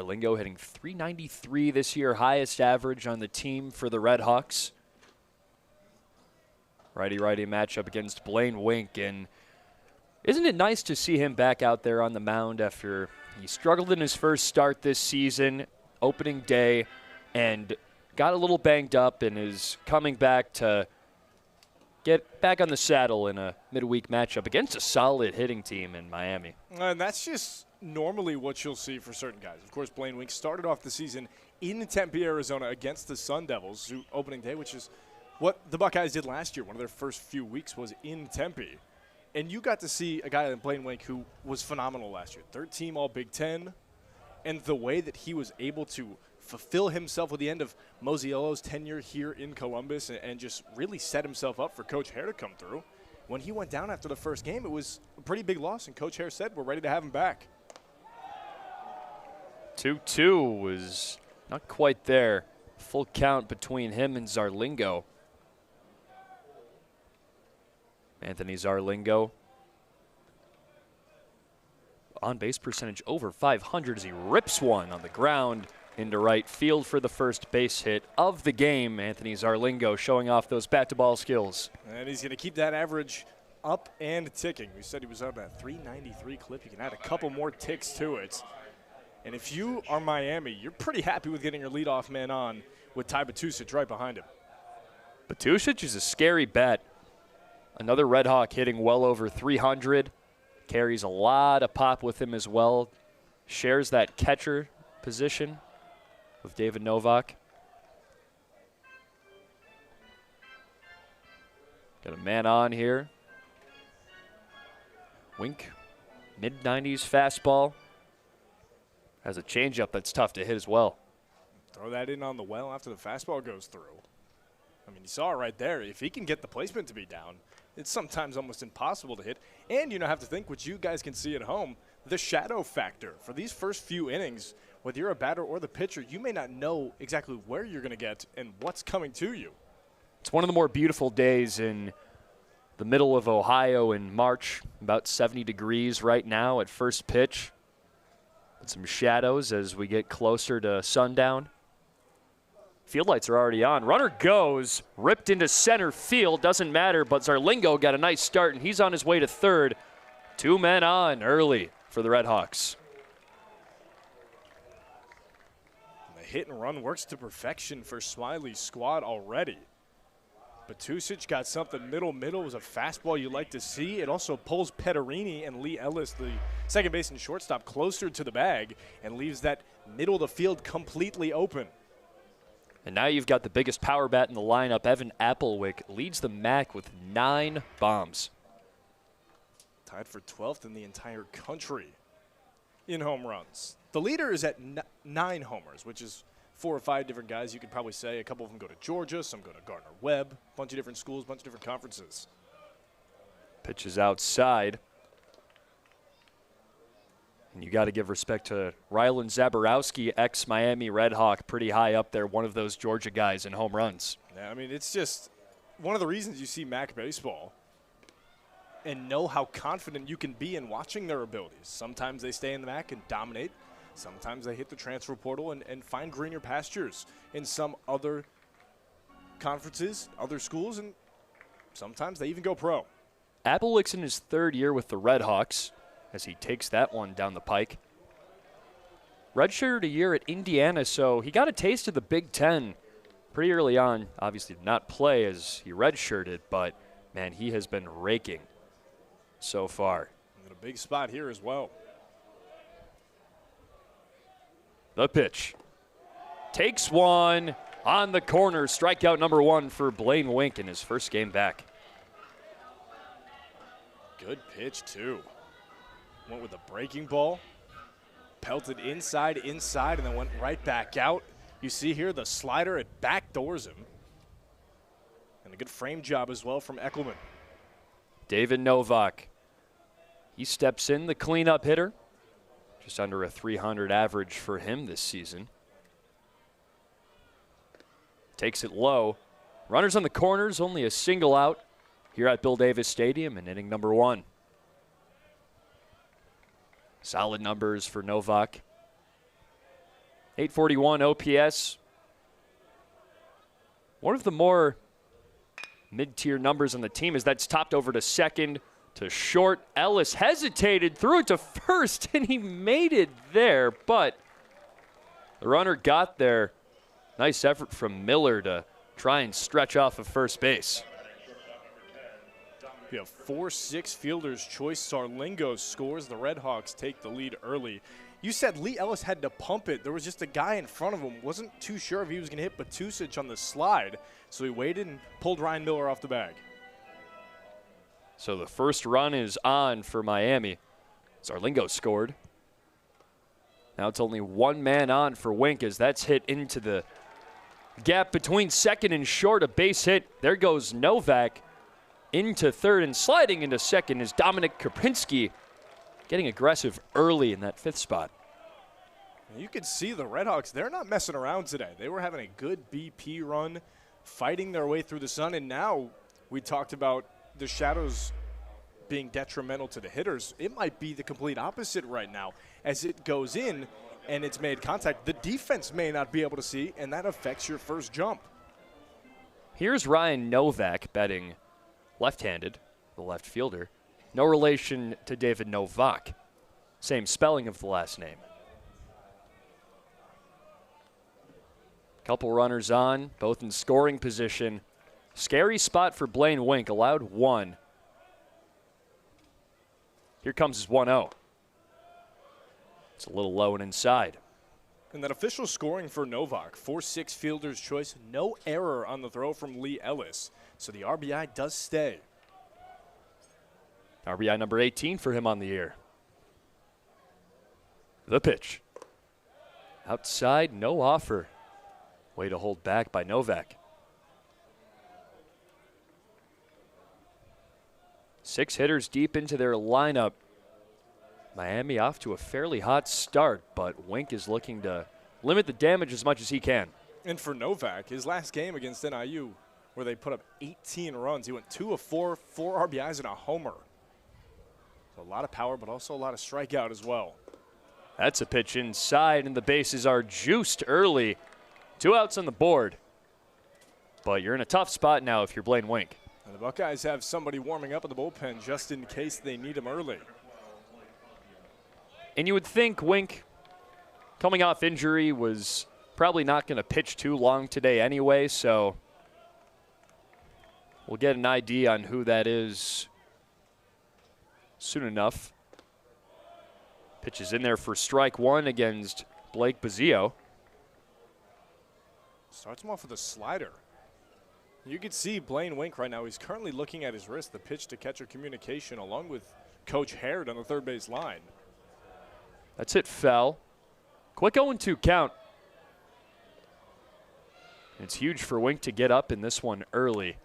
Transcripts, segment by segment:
Zarlingo hitting .393 this year, highest average on the team for the RedHawks. Righty-righty matchup against Blaine Wink, and isn't it nice to see him back out there on the mound after he struggled in his first start this season, opening day, and got a little banged up and is coming back to get back on the saddle in a midweek matchup against a solid hitting team in Miami. And that's just normally what you'll see for certain guys. Of course, Blaine Wink started off the season in Tempe, Arizona against the Sun Devils opening day, which is what the Buckeyes did last year. One of their first few weeks was in Tempe. And you got to see a guy like Blaine Wink who was phenomenal last year. Third team All Big Ten. And the way that he was able to fulfill himself with the end of Mosiello's tenure here in Columbus and just really set himself up for Coach Hare to come through. When he went down after the first game, it was a pretty big loss, and Coach Hare said, we're ready to have him back. 2-2 was not quite there. Full count between him and Zarlingo. Anthony Zarlingo, on-base percentage over 500 as he rips one on the ground into right field for the first base hit of the game. Anthony Zarlingo showing off those bat-to-ball skills. And he's going to keep that average up and ticking. We said he was up at .393 clip. You can add a couple more ticks to it. And if you are Miami, you're pretty happy with getting your leadoff man on with Ty Batusic right behind him. Batusic is a scary bet. Another Red Hawk hitting well over 300. Carries a lot of pop with him as well. Shares that catcher position with David Novak. Got a man on here. Wink, mid-90s fastball. Has a changeup that's tough to hit as well. Throw that in on the well after the fastball goes through. I mean, you saw it right there. If he can get the placement to be down, it's sometimes almost impossible to hit. And you have to think, which you guys can see at home, the shadow factor. For these first few innings, whether you're a batter or the pitcher, you may not know exactly where you're going to get and what's coming to you. It's one of the more beautiful days in the middle of Ohio in March. About 70 degrees right now at first pitch. With some shadows as we get closer to sundown. Field lights are already on. Runner goes, ripped into center field. Doesn't matter, but Zarlingo got a nice start, and he's on his way to third. 2 men on early for the RedHawks. The hit and run works to perfection for Smiley's squad already. Batusic got something middle. It was a fastball you like to see. It also pulls Petterini and Lee Ellis, the second base and shortstop, closer to the bag and leaves that middle of the field completely open. And now you've got the biggest power bat in the lineup. Evan Applewick leads the MAC with 9 bombs. Tied for 12th in the entire country in home runs. The leader is at 9 homers, which is 4 or 5 different guys. You could probably say a couple of them go to Georgia, some go to Gardner-Webb, a bunch of different schools, a bunch of different conferences. Pitches outside. And you got to give respect to Rylan Zaborowski, ex-Miami Red Hawk, pretty high up there, one of those Georgia guys in home runs. Yeah, I mean, it's just one of the reasons you see MAC baseball and know how confident you can be in watching their abilities. Sometimes they stay in the MAC and dominate. Sometimes they hit the transfer portal and find greener pastures in some other conferences, other schools, and sometimes they even go pro. Applewick's in his 3rd year with the Red Hawks as he takes that one down the pike. Redshirted a year at Indiana, so he got a taste of the Big Ten pretty early on. Obviously did not play as he redshirted, but, man, he has been raking so far. And a big spot here as well. The pitch. Takes one on the corner. Strikeout number 1 for Blaine Wink in his first game back. Good pitch, too. Went with a breaking ball. Pelted inside, and then went right back out. You see here the slider, it backdoors him. And a good frame job as well from Eckelman. David Novak. He steps in, the cleanup hitter. Just under a 300 average for him this season. Takes it low. Runners on the corners, only a single out here at Bill Davis Stadium in inning number 1. Solid numbers for Novak. .841 OPS. One of the more mid-tier numbers on the team is that's topped over to second, to short. Ellis hesitated, threw it to first, and he made it there, but the runner got there. Nice effort from Miller to try and stretch off of first base. We have 4-6 fielder's choice. Sarlingo scores. The RedHawks take the lead early. You said Lee Ellis had to pump it. There was just a guy in front of him. Wasn't too sure if he was going to hit Batusich on the slide. So he waited and pulled Ryan Miller off the bag. So the first run is on for Miami. Sarlingo scored. Now it's only one man on for Wink as that's hit into the gap between second and short. A base hit. There goes Novak into third, and sliding into second is Dominic Kapinski, getting aggressive early in that fifth spot. You can see the RedHawks, they're not messing around today. They were having a good BP run, fighting their way through the sun, and now we talked about the shadows being detrimental to the hitters. It might be the complete opposite right now. As it goes in and it's made contact, the defense may not be able to see, and that affects your first jump. Here's Ryan Novak batting left-handed, the left fielder. No relation to David Novak. Same spelling of the last name. Couple runners on, both in scoring position. Scary spot for Blaine Wink, allowed one. Here comes his 1-0. It's a little low and inside. And that official scoring for Novak, 4-6 fielder's choice, no error on the throw from Lee Ellis. So the RBI does stay. RBI number 18 for him on the year. The pitch. Outside, no offer. Way to hold back by Novak. 6 hitters deep into their lineup. Miami off to a fairly hot start, but Wink is looking to limit the damage as much as he can. And for Novak, his last game against NIU, where they put up 18 runs, he went 2 of 4, 4 RBIs and a homer. So a lot of power, but also a lot of strikeout as well. That's a pitch inside, and the bases are juiced early. 2 outs on the board. But you're in a tough spot now if you're Blaine Wink. And the Buckeyes have somebody warming up in the bullpen just in case they need him early. And you would think Wink, coming off injury, was probably not going to pitch too long today anyway, so we'll get an idea on who that is soon enough. Pitch is in there for strike one against Blake Buzzio. Starts him off with a slider. You can see Blaine Wink right now. He's currently looking at his wrist, the pitch to catcher communication, along with Coach Haird on the third base line. That's hit foul. Quick 0-2 count. It's huge for Wink to get up in this one early.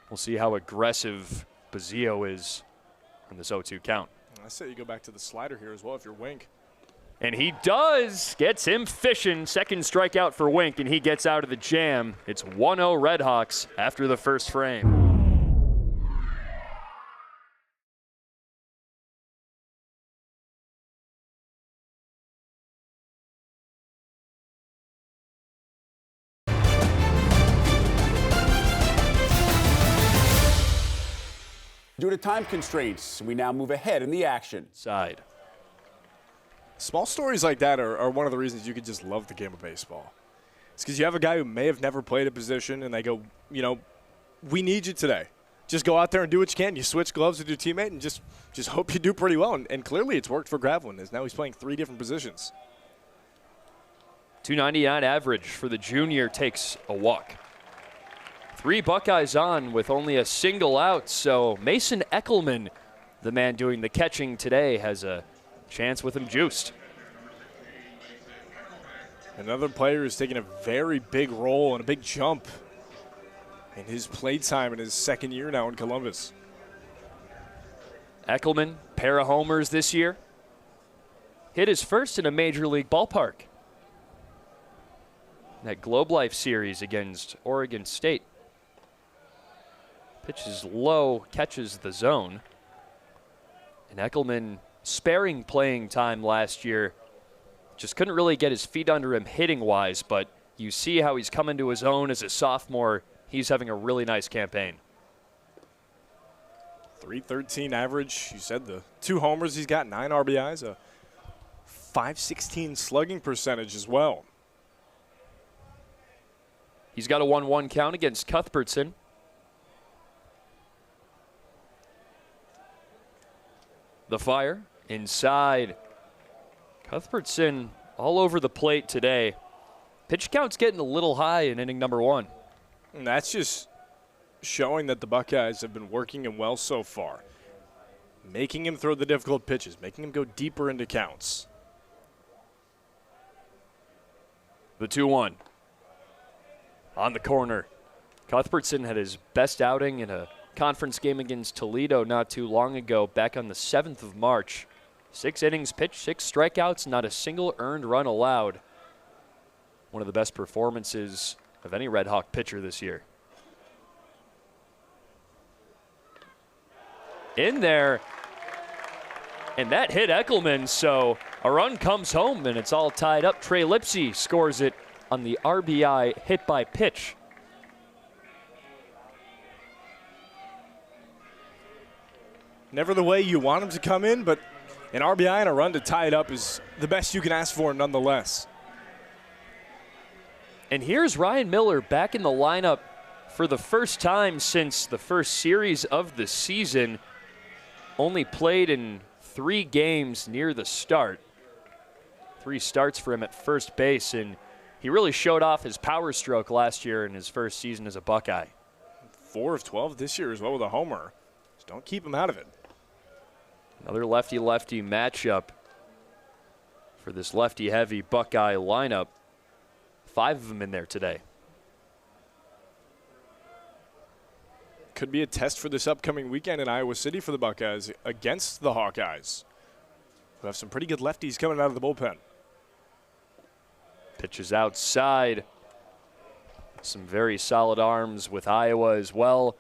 We'll see how aggressive Buzzio is on this 0-2 count. I say you go back to the slider here as well if you're Wink. And he does. Gets him fishing. Second strikeout for Wink, and he gets out of the jam. It's 1-0 RedHawks after the first frame. Due to time constraints, we now move ahead in the action. Side. Small stories like that are one of the reasons you could just love the game of baseball. It's because you have a guy who may have never played a position, and they go, you know, we need you today. Just go out there and do what you can. You switch gloves with your teammate and just hope you do pretty well. And clearly it's worked for Gravlin, as now he's playing 3 different positions. 299 average for the junior, takes a walk. 3 Buckeyes on with only a single out, so Mason Eckelman, the man doing the catching today, has a chance with him juiced. Another player who's taking a very big role and a big jump in his play time in his second year now in Columbus. Eckelman, pair of homers this year. Hit his first in a major league ballpark. That Globe Life series against Oregon State. Pitches low, catches the zone. And Eckelman sparing playing time last year. Just couldn't really get his feet under him hitting-wise, but you see how he's come into his own as a sophomore. He's having a really nice campaign. .313 average. You said the 2 homers he's got, 9 RBIs, a .516 slugging percentage as well. He's got a 1-1 count against Cuthbertson. The fire inside. Cuthbertson all over the plate today. Pitch count's getting a little high in inning number 1. And that's just showing that the Buckeyes have been working him well so far. Making him throw the difficult pitches, making him go deeper into counts. The 2-1. On the corner. Cuthbertson had his best outing in a conference game against Toledo not too long ago, back on the 7th of March. 6 innings pitched, 6 strikeouts, not a single earned run allowed. One of the best performances of any Red Hawk pitcher this year. In there, and that hit Eckelman, so a run comes home and it's all tied up. Trey Lipsy scores it on the RBI hit by pitch. Never the way you want him to come in, but an RBI and a run to tie it up is the best you can ask for nonetheless. And here's Ryan Miller back in the lineup for the first time since the first series of the season. Only played in 3 games near the start. 3 starts for him at first base, and he really showed off his power stroke last year in his first season as a Buckeye. 4 of 12 this year as well with a homer. Just don't keep him out of it. Another lefty-lefty matchup for this lefty-heavy Buckeye lineup. 5 of them in there today. Could be a test for this upcoming weekend in Iowa City for the Buckeyes against the Hawkeyes, who have some pretty good lefties coming out of the bullpen. Pitches outside. Some very solid arms with Iowa as well.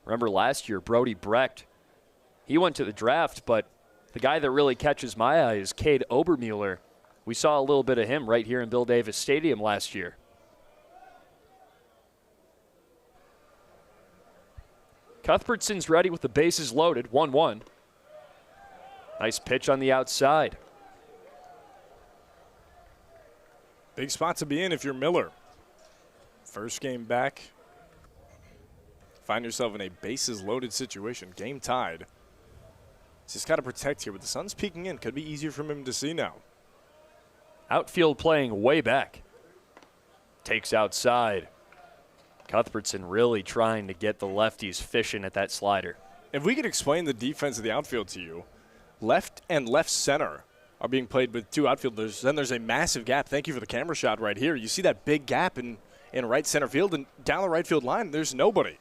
Remember last year, Brody Brecht, he went to the draft, but the guy that really catches my eye is Cade Obermueller. We saw a little bit of him right here in Bill Davis Stadium last year. Cuthbertson's ready with the bases loaded, 1-1. Nice pitch on the outside. Big spot to be in if you're Miller. First game back. Find yourself in a bases loaded situation, game tied. Just got to protect here, but the sun's peeking in. Could be easier for him to see now. Outfield playing way back. Takes outside. Cuthbertson really trying to get the lefties fishing at that slider. If we could explain the defense of the outfield to you, left and left center are being played with 2 outfielders. Then there's a massive gap. Thank you for the camera shot right here. You see that big gap in right center field, and down the right field line, there's nobody.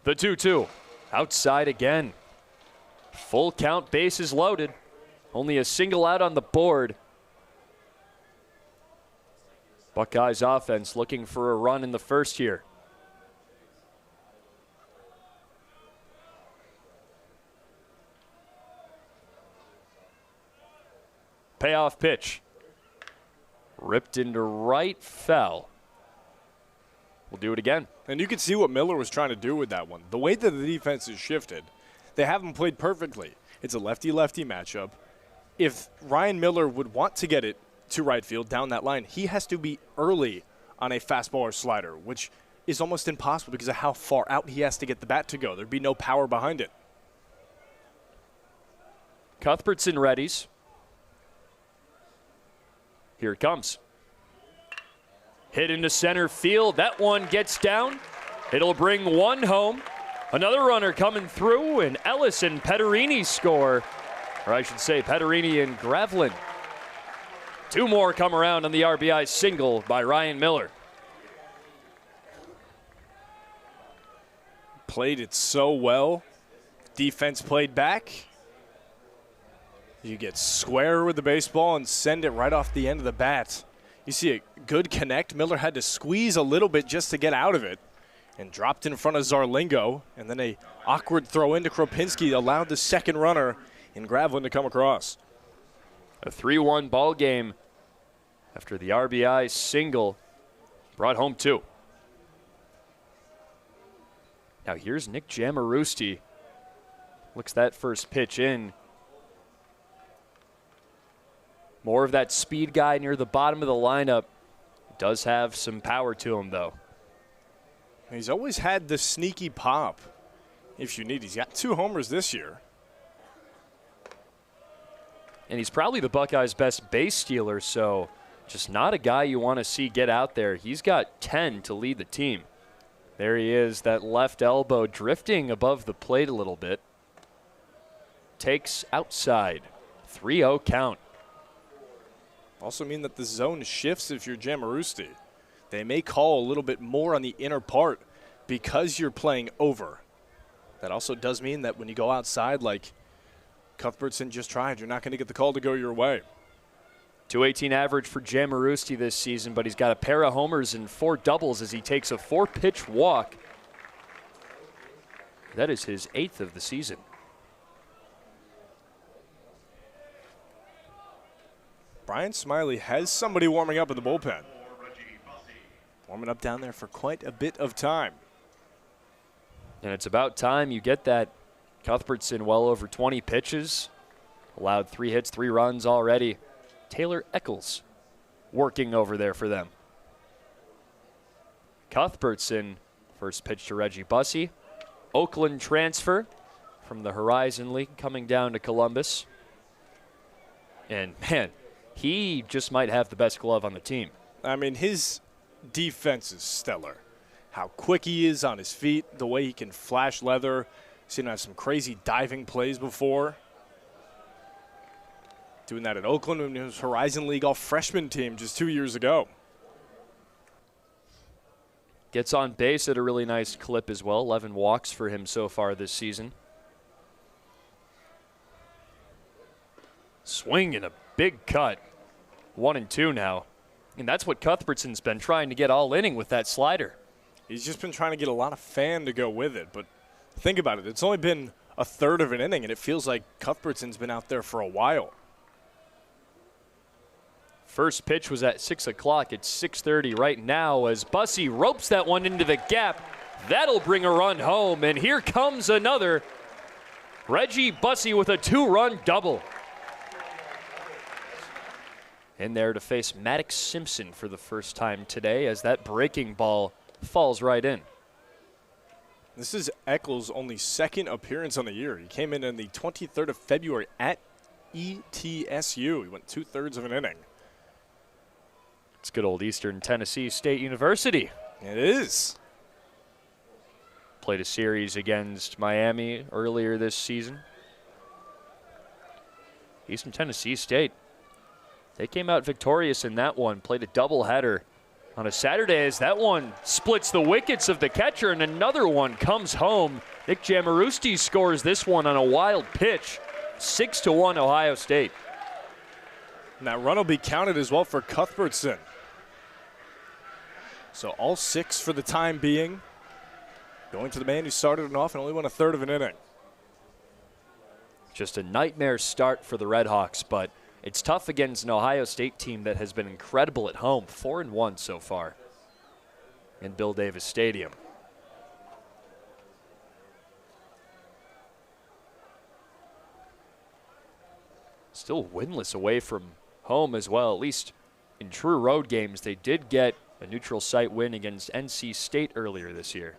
The 2-2. Outside again. Full count, bases loaded. Only a single out on the board. Buckeyes offense looking for a run in the first here. Payoff pitch. Ripped into right, fell. We'll do it again. And you can see what Miller was trying to do with that one. The way that the defense is shifted, they haven't played perfectly. It's a lefty-lefty matchup. If Ryan Miller would want to get it to right field down that line, he has to be early on a fastball or slider, which is almost impossible because of how far out he has to get the bat to go. There'd be no power behind it. Cuthbertson readies. Here it comes. Hit into center field. That one gets down. It'll bring 1 home. Another runner coming through, and Ellis and Petterini score. Or I should say Petterini and Gravlin. 2 more come around on the RBI single by Ryan Miller. Played it so well. Defense played back. You get square with the baseball and send it right off the end of the bat. You see a good connect. Miller had to squeeze a little bit just to get out of it and dropped in front of Zarlingo. And then a awkward throw into Kropinski allowed the second runner in Gravelin to come across. A 3-1 ball game after the RBI single brought home 2. Now here's Nick Jamarusti. Looks that first pitch in. More of that speed guy near the bottom of the lineup. Does have some power to him, though. He's always had the sneaky pop if you need. He's got 2 homers this year. And he's probably the Buckeyes' best base stealer, so just not a guy you want to see get out there. He's got 10 to lead the team. There he is, that left elbow drifting above the plate a little bit. Takes outside. 3-0 count. Also mean that the zone shifts if you're Jamarusti. They may call a little bit more on the inner part because you're playing over. That also does mean that when you go outside like Cuthbertson just tried, you're not going to get the call to go your way. .218 average for Jamarusti this season, but he's got a pair of homers and 4 doubles as he takes a 4-pitch walk. That is his 8th of the season. Brian Smiley has somebody warming up in the bullpen. Warming up down there for quite a bit of time. And it's about time you get that. Cuthbertson well over 20 pitches. Allowed 3 hits, 3 runs already. Taylor Eccles working over there for them. Cuthbertson, first pitch to Reggie Bussey. Oakland transfer from the Horizon League coming down to Columbus. And man, he just might have the best glove on the team. I mean, his defense is stellar. How quick he is on his feet, the way he can flash leather. Seen him have some crazy diving plays before. Doing that at Oakland when he was Horizon League all-freshman team just 2 years ago. Gets on base at a really nice clip as well. 11 walks for him so far this season. Swing and a big cut. 1-2 now. And that's what Cuthbertson's been trying to get all inning with that slider. He's just been trying to get a lot of fan to go with it. But think about it. It's only been a third of an inning, and it feels like Cuthbertson's been out there for a while. First pitch was at 6 o'clock. It's 6:30 right now as Bussey ropes that one into the gap. That'll bring a run home, and here comes another. Reggie Bussey with a 2-run double. In there to face Maddox Simpson for the first time today as that breaking ball falls right in. This is Eccles' only 2nd appearance on the year. He came in the 23rd of February at ETSU. He went 2/3 of an inning. It's good old Eastern Tennessee State University. It is. Played a series against Miami earlier this season. Eastern Tennessee State, they came out victorious in that one. Played a doubleheader on a Saturday as that one splits the wickets of the catcher, and another one comes home. Nick Jamarusti scores this one on a wild pitch. 6-1 Ohio State. And that run will be counted as well for Cuthbertson. So all 6 for the time being. Going to the man who started it off and only went 1/3 of an inning. Just a nightmare start for the RedHawks, but it's tough against an Ohio State team that has been incredible at home. 4-1 so far in Bill Davis Stadium. Still winless away from home as well, at least in true road games. They did get a neutral site win against NC State earlier this year.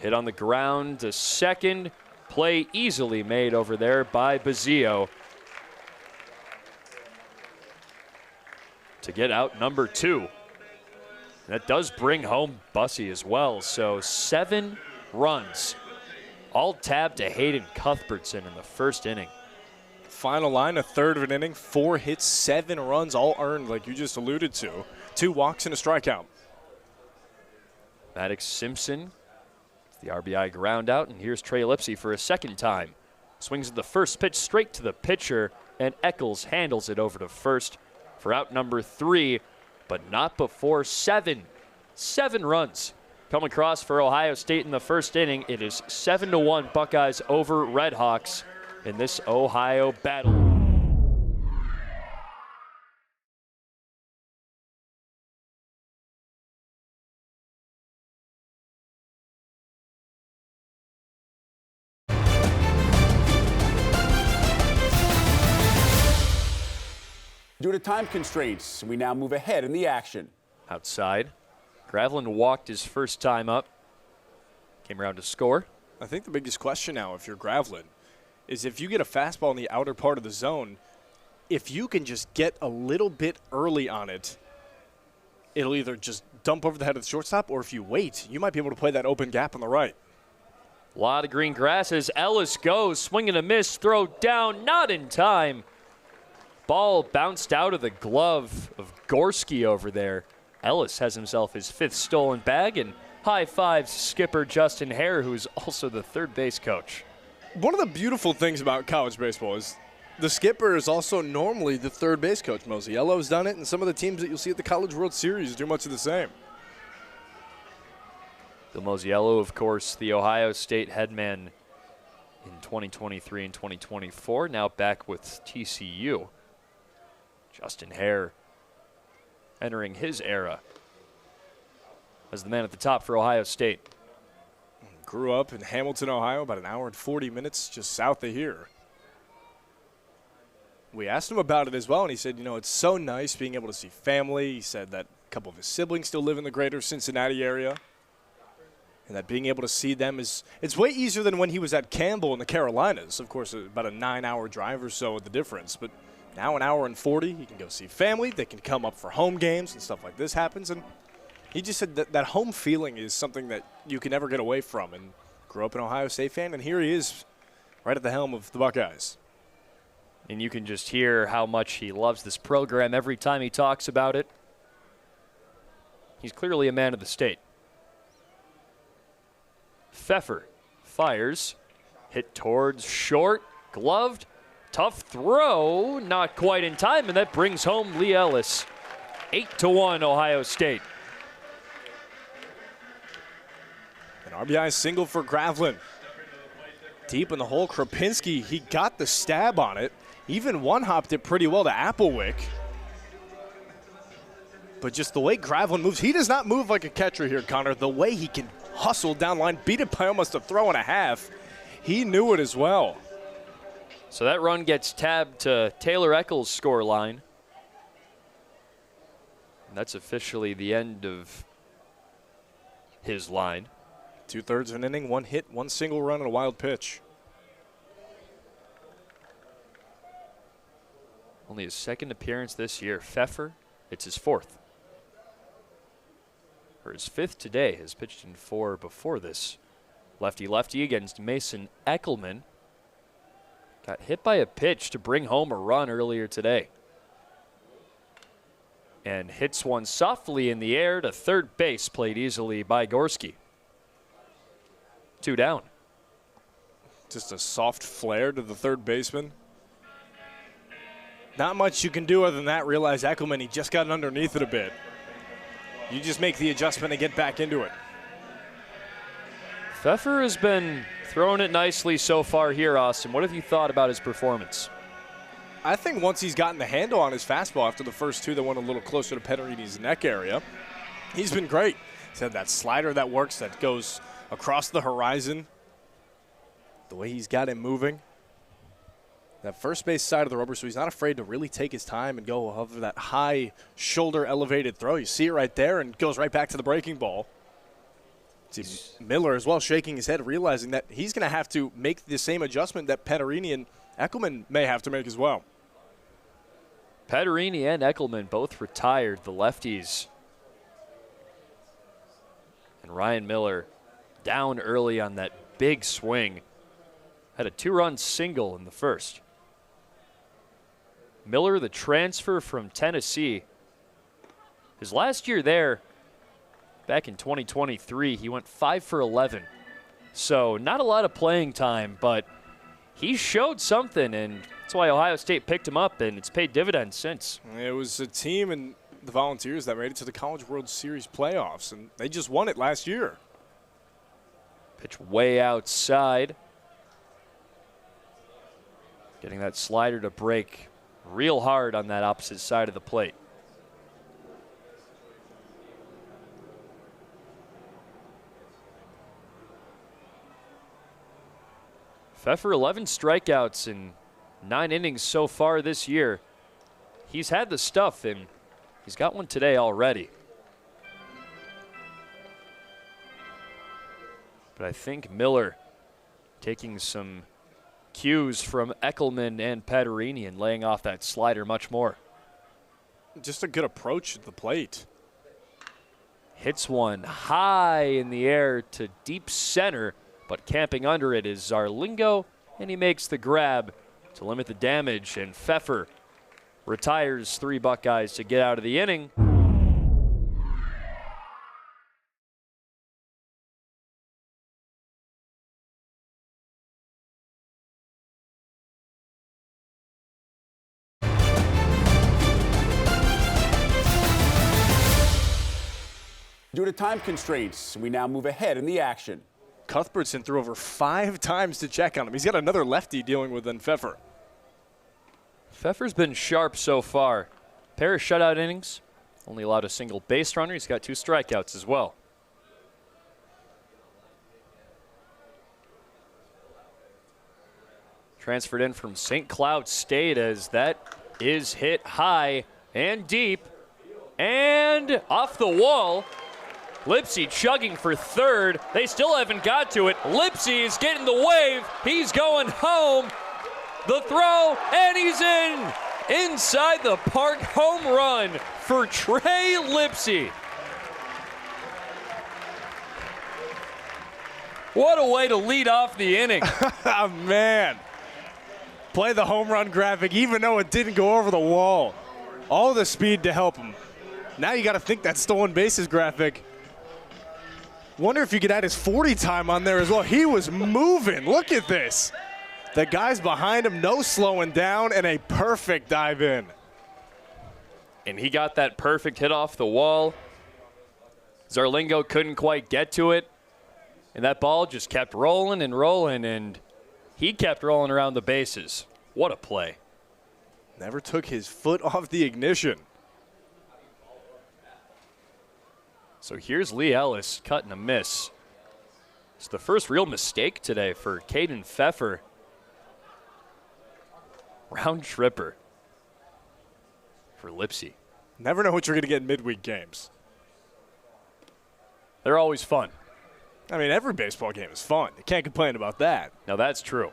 Hit on the ground, the second play easily made over there by Bazzio to get out number 2. That does bring home Bussey as well. So 7 runs, all tabbed to Hayden Cuthbertson in the first inning. Final line, 1/3 of an inning, 4 hits, 7 runs, all earned like you just alluded to. 2 walks and a strikeout. Maddox Simpson, the RBI ground out, and here's Trey Lipsy for a second time. Swings at the first pitch straight to the pitcher, and Eccles handles it over to first for out number 3, but not before 7 runs. come across for Ohio State in the first inning. It is 7-1 Buckeyes over RedHawks in this Ohio battle. Due to time constraints, we now move ahead in the action. Outside, Graveline walked his first time up. Came around to score. I think the biggest question now, if you're Graveline, is if you get a fastball in the outer part of the zone, if you can just get a little bit early on it, it'll either just dump over the head of the shortstop, or if you wait, you might be able to play that open gap on the right. A lot of green grass as Ellis goes. Swing and a miss. Throw down. Not in time. Ball bounced out of the glove of Gorski over there. Ellis has himself his 5th stolen bag, and high fives skipper Justin Hare, who's also the third base coach. One of the beautiful things about college baseball is the skipper is also normally the third base coach. Mosiello's done it, and some of the teams that you'll see at the College World Series do much of the same. Bill Mosiello, of course, the Ohio State headman in 2023 and 2024, now back with TCU. Justin Hare entering his era as the man at the top for Ohio State. Grew up in Hamilton, Ohio, about an hour and 40 minutes just south of here. We asked him about it as well, and he said, it's so nice being able to see family. He said that a couple of his siblings still live in the greater Cincinnati area, and that being able to see them it's way easier than when he was at Campbell in the Carolinas. Of course, about a 9-hour drive or so with the difference, but now an hour and 40, he can go see family. They can come up for home games and stuff like this happens. And he just said that home feeling is something that you can never get away from. And grew up an Ohio State fan, and here he is right at the helm of the Buckeyes. And you can just hear how much he loves this program every time he talks about it. He's clearly a man of the state. Pfeffer fires, hit towards short, gloved. Tough throw, not quite in time, and that brings home Lee Ellis. 8-1 Ohio State. An RBI single for Graveline. Deep in the hole, Krapinski, he got the stab on it. Even one-hopped it pretty well to Applewick. But just the way Graveline moves, he does not move like a catcher here, Connor. The way he can hustle down line, beat it by almost a throw and a half. He knew it as well. So that run gets tabbed to Taylor Eccles' score line. And that's officially the end of his line. 2/3 of an inning, 1 hit, 1 single run, and a wild pitch. Only his 2nd appearance this year. Pfeffer, it's his 4th. Or his 5th today. Has pitched in 4 before this. Lefty-lefty against Mason Eckelman. Got hit by a pitch to bring home a run earlier today. And hits one softly in the air to third base, played easily by Gorski. 2 down. Just a soft flare to the third baseman. Not much you can do other than that. Realize Eckelman, he just got underneath it a bit. You just make the adjustment and get back into it. Pfeffer has been throwing it nicely so far here, Austin. What have you thought about his performance? I think once he's gotten the handle on his fastball after the first 2 that went a little closer to Petterini's neck area, he's been great. He's had that slider that works, that goes across the horizon. The way he's got him moving. That first base side of the rubber, so he's not afraid to really take his time and go over that high shoulder elevated throw. You see it right there, and goes right back to the breaking ball. See Miller as well shaking his head, realizing that he's going to have to make the same adjustment that Petterini and Eckelman may have to make as well. Petterini and Eckelman both retired, the lefties. And Ryan Miller down early on that big swing. Had a 2-run single in the first. Miller, the transfer from Tennessee. His last year there, back in 2023, he went 5 for 11. So not a lot of playing time, but he showed something, and that's why Ohio State picked him up, and it's paid dividends since. It was a team, and the Volunteers that made it to the College World Series playoffs, and they just won it last year. Pitch way outside. Getting that slider to break real hard on that opposite side of the plate. Pfeffer, 11 strikeouts in 9 innings so far this year. He's had the stuff, and he's got one today already. But I think Miller taking some cues from Eckelman and Padarini and laying off that slider much more. Just a good approach at the plate. Hits one high in the air to deep center, but camping under it is Zarlingo, and he makes the grab to limit the damage, and Pfeffer retires 3 Buckeyes to get out of the inning. Due to time constraints, we now move ahead in the action. Cuthbertson threw over 5 times to check on him. He's got another lefty dealing with than Pfeffer. Pfeffer's been sharp so far. Pair of shutout innings, only allowed a single base runner. He's got 2 strikeouts as well. Transferred in from St. Cloud State, as that is hit high and deep and off the wall. Lipsy chugging for third. They still haven't got to it. Lipsy is getting the wave. He's going home. The throw, and he's in. Inside the park, home run for Trey Lipsy. What a way to lead off the inning. Oh, man. Play the home run graphic, even though it didn't go over the wall. All the speed to help him. Now you got to think that stolen bases graphic. Wonder if you could add his 40 time on there as well. He was moving. Look at this. The guys behind him, no slowing down, and a perfect dive in. And he got that perfect hit off the wall. Zarlingo couldn't quite get to it. And that ball just kept rolling and rolling, and he kept rolling around the bases. What a play. Never took his foot off the ignition. So here's Lee Ellis cutting a miss. It's the first real mistake today for Caden Pfeffer. Round tripper for Lipsy. Never know what you're going to get in midweek games. They're always fun. I mean, every baseball game is fun. You can't complain about that. Now that's true.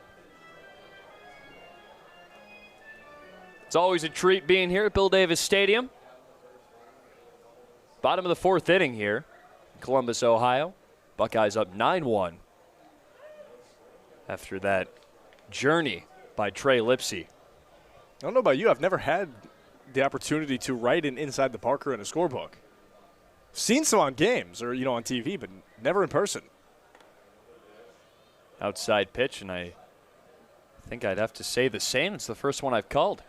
It's always a treat being here at Bill Davis Stadium. Bottom of the 4th inning here in Columbus, Ohio. Buckeyes up 9-1 after that journey by Trey Lipsy. I don't know about you. I've never had the opportunity to write an inside the Parker in a scorebook. Seen some on games or, on TV, but never in person. Outside pitch, and I think I'd have to say the same. It's the first one I've called.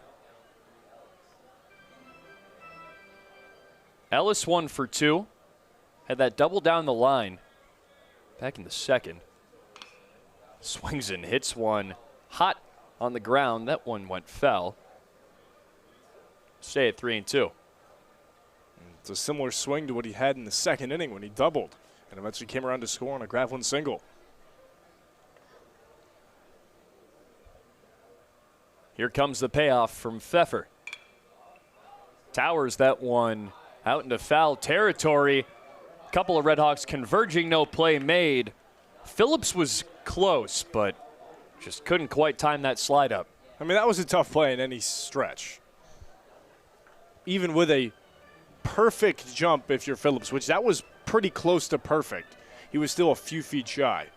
Ellis 1 for 2. Had that double down the line back in the 2nd. Swings and hits one hot on the ground. That one went foul. Stay at 3-2. It's a similar swing to what he had in the 2nd inning when he doubled and eventually came around to score on a Graveline single. Here comes the payoff from Pfeffer. Towers that one out into foul territory. A couple of RedHawks converging, no play made. Phillips was close, but just couldn't quite time that slide up. I mean, that was a tough play in any stretch. Even with a perfect jump if you're Phillips, which that was pretty close to perfect. He was still a few feet shy.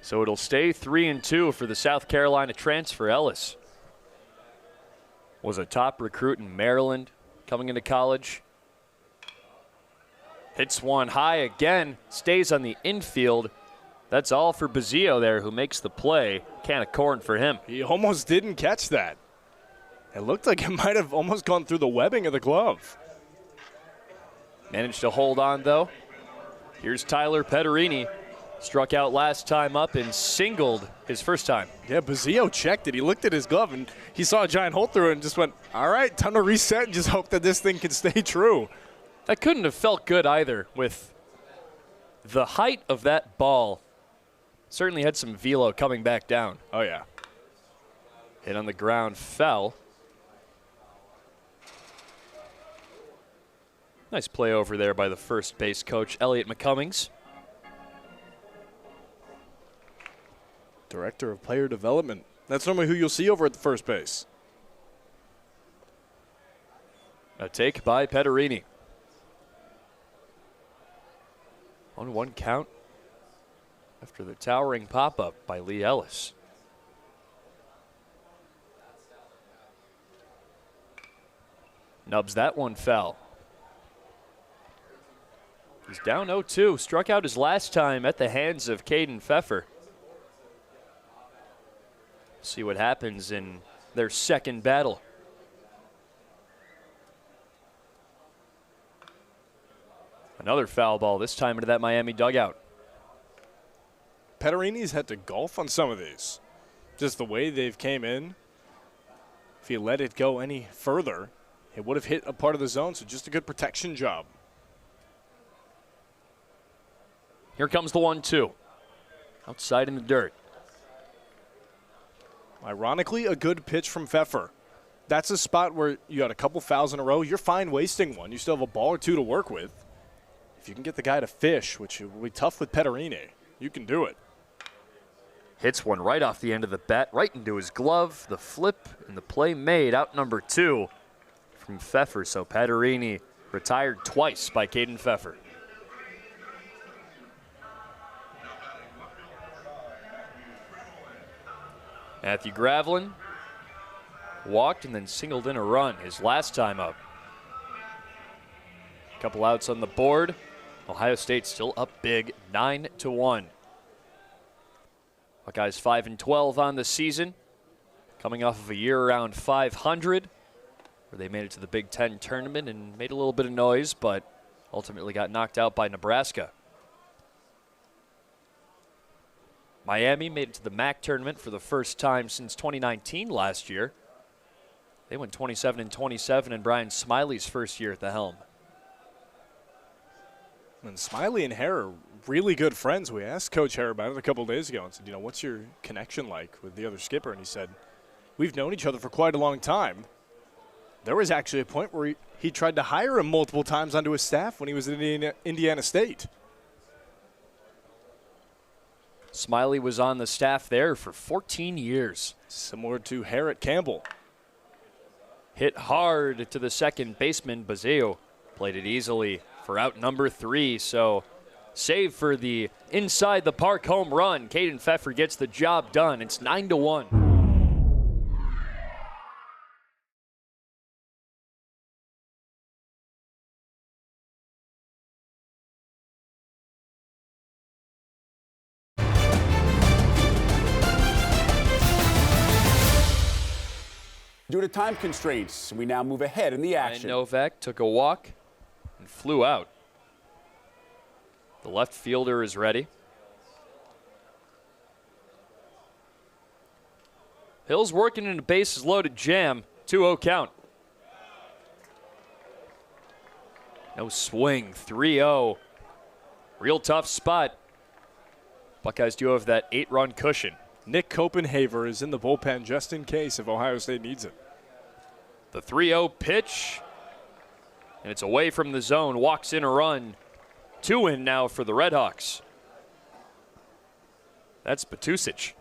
So it'll stay 3-2 for the South Carolina transfer. Ellis was a top recruit in Maryland coming into college. Hits one high again, stays on the infield. That's all for Buzzio there, who makes the play. Can of corn for him. He almost didn't catch that. It looked like it might have almost gone through the webbing of the glove. Managed to hold on, though. Here's Tyler Petterini. Struck out last time up and singled his first time. Yeah, Bussey checked it. He looked at his glove, and he saw a giant hole through it and just went, all right, time to reset and just hope that this thing can stay true. That couldn't have felt good either with the height of that ball. Certainly had some velo coming back down. Oh, yeah. Hit on the ground, fell. Nice play over there by the first base coach, Elliot McCummings. Director of Player Development. That's normally who you'll see over at the first base. A take by Petterini. 1-1 count after the towering pop-up by Lee Ellis. Nubs that one foul. He's down 0-2. Struck out his last time at the hands of Caden Pfeffer. See what happens in their second battle. Another foul ball, this time into that Miami dugout. Petterini's had to golf on some of these. Just the way they've came in. If he let it go any further, it would have hit a part of the zone, so just a good protection job. Here comes the 1-2. Outside in the dirt. Ironically, a good pitch from Pfeffer. That's a spot where you got a couple fouls in a row. You're fine wasting one. You still have a ball or two to work with. If you can get the guy to fish, which will be tough with Petterini, you can do it. Hits one right off the end of the bat, right into his glove. The flip and the play made, out number 2 from Pfeffer. So Petterini retired twice by Caden Pfeffer. Matthew Gravelin walked and then singled in a run his last time up. Couple outs on the board. Ohio State still up big, 9-1. Buckeyes 5-12 on the season, coming off of a year around 500, where they made it to the Big Ten tournament and made a little bit of noise, but ultimately got knocked out by Nebraska. Miami made it to the MAC tournament for the first time since 2019 last year. They went 27-27 in Brian Smiley's first year at the helm. And Smiley and Hare are really good friends. We asked Coach Hare about it a couple days ago and said, what's your connection like with the other skipper? And he said, we've known each other for quite a long time. There was actually a point where he tried to hire him multiple times onto his staff when he was at Indiana State. Smiley was on the staff there for 14 years. Similar to Hare at Campbell. Hit hard to the second baseman. Bussey played it easily for out number 3. So save for the inside the park home run. Caden Pfeffer gets the job done. It's 9-1. Due to time constraints, we now move ahead in the action. And Novak took a walk and flew out. The left fielder is ready. Hill's working in a bases loaded jam. 2-0 count. No swing. 3-0. Real tough spot. Buckeyes do have that 8-run cushion. Nick Copenhaver is in the bullpen just in case if Ohio State needs it. The 3-0 pitch. And it's away from the zone. Walks in a run. 2 in now for the RedHawks. That's Batusic.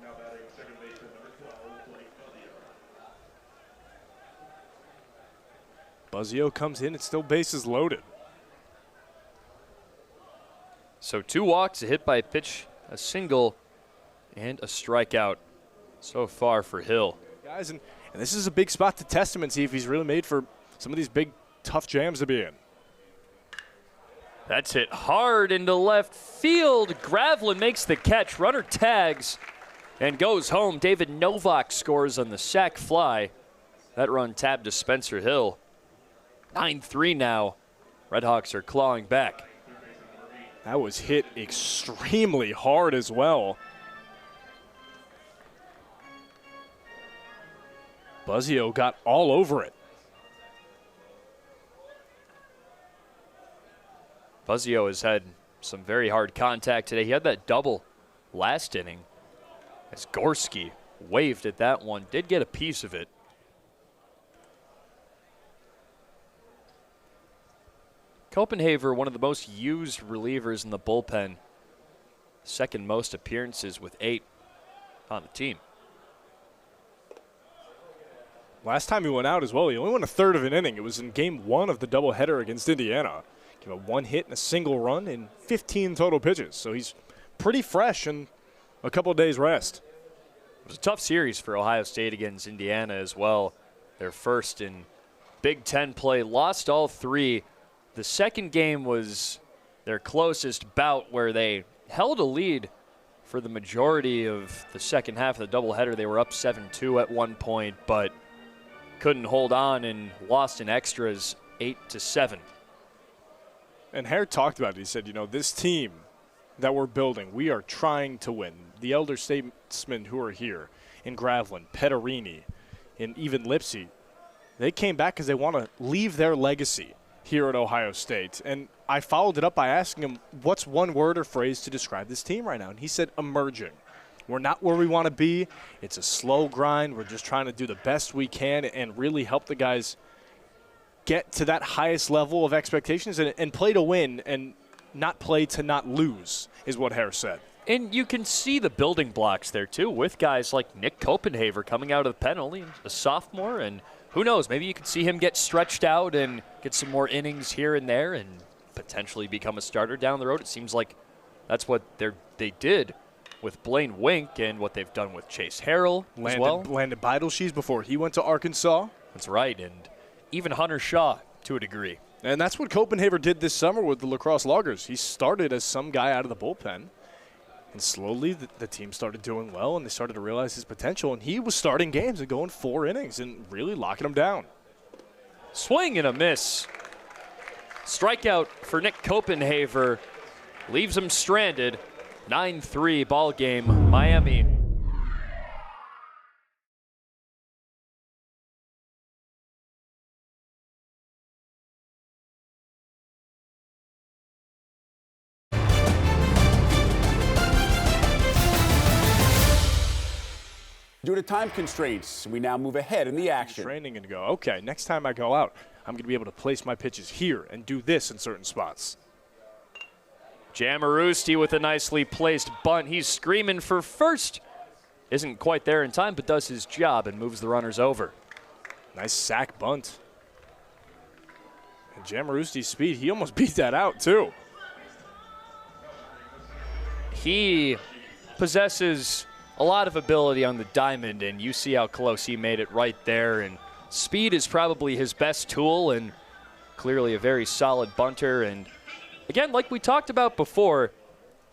Bussey comes in. It's still bases loaded. So 2 walks, a hit by pitch, a single, and a strikeout so far for Hill. Guys, and this is a big spot to test him and see if he's really made for some of these big, tough jams to be in. That's hit hard into left field. Gravelin makes the catch. Runner tags and goes home. David Novak scores on the sac fly. That run tabbed to Spencer Hill. 9-3 now. RedHawks are clawing back. That was hit extremely hard as well. Bussey got all over it. Bussey has had some very hard contact today. He had that double last inning as Gorski waved at that one. Did get a piece of it. Copenhaver, one of the most used relievers in the bullpen. Second most appearances with 8 on the team. Last time he went out as well, he only went a third of an inning. It was in game 1 of the doubleheader against Indiana. Gave up 1 hit and a single run in 15 total pitches. So he's pretty fresh and a couple of days rest. It was a tough series for Ohio State against Indiana as well. Their first in Big Ten play. Lost all 3. The second game was their closest bout where they held a lead for the majority of the second half of the doubleheader. They were up 7-2 at one point, but couldn't hold on and lost in extras 8-7. And Hare talked about it. He said, this team that we're building, we are trying to win. The elder statesmen who are here in Graveline, Petterini, and even Lipsy, they came back because they want to leave their legacy here at Ohio State. And I followed it up by asking him, what's one word or phrase to describe this team right now? And he said, emerging. We're not where we want to be. It's a slow grind. We're just trying to do the best we can and really help the guys get to that highest level of expectations and play to win and not play to not lose, is what Hare said. And you can see the building blocks there, too, with guys like Nick Copenhaver coming out of the pen, only a sophomore, and who knows, maybe you could see him get stretched out and get some more innings here and there and potentially become a starter down the road. It seems like that's what they did with Blaine Wink and what they've done with Chase Harrell as well. Landon Beidelshees before he went to Arkansas. That's right, and even Hunter Shaw to a degree. And that's what Copenhaver did this summer with the Lacrosse Loggers. He started as some guy out of the bullpen. And slowly the team started doing well, and they started to realize his potential. And he was starting games and going 4 innings and really locking them down. Swing and a miss. Strikeout for Nick Copenhaver. Leaves him stranded. 9-3 ball game, Miami. Due to time constraints, we now move ahead in the action. Training and go, okay, next time I go out, I'm going to be able to place my pitches here and do this in certain spots. Jamarusti with a nicely placed bunt. He's screaming for first. Isn't quite there in time, but does his job and moves the runners over. Nice sack bunt. And Jamarusti's speed, he almost beat that out too. He possesses a lot of ability on the diamond, and you see how close he made it right there. And speed is probably his best tool, and clearly a very solid bunter. And again, like we talked about before,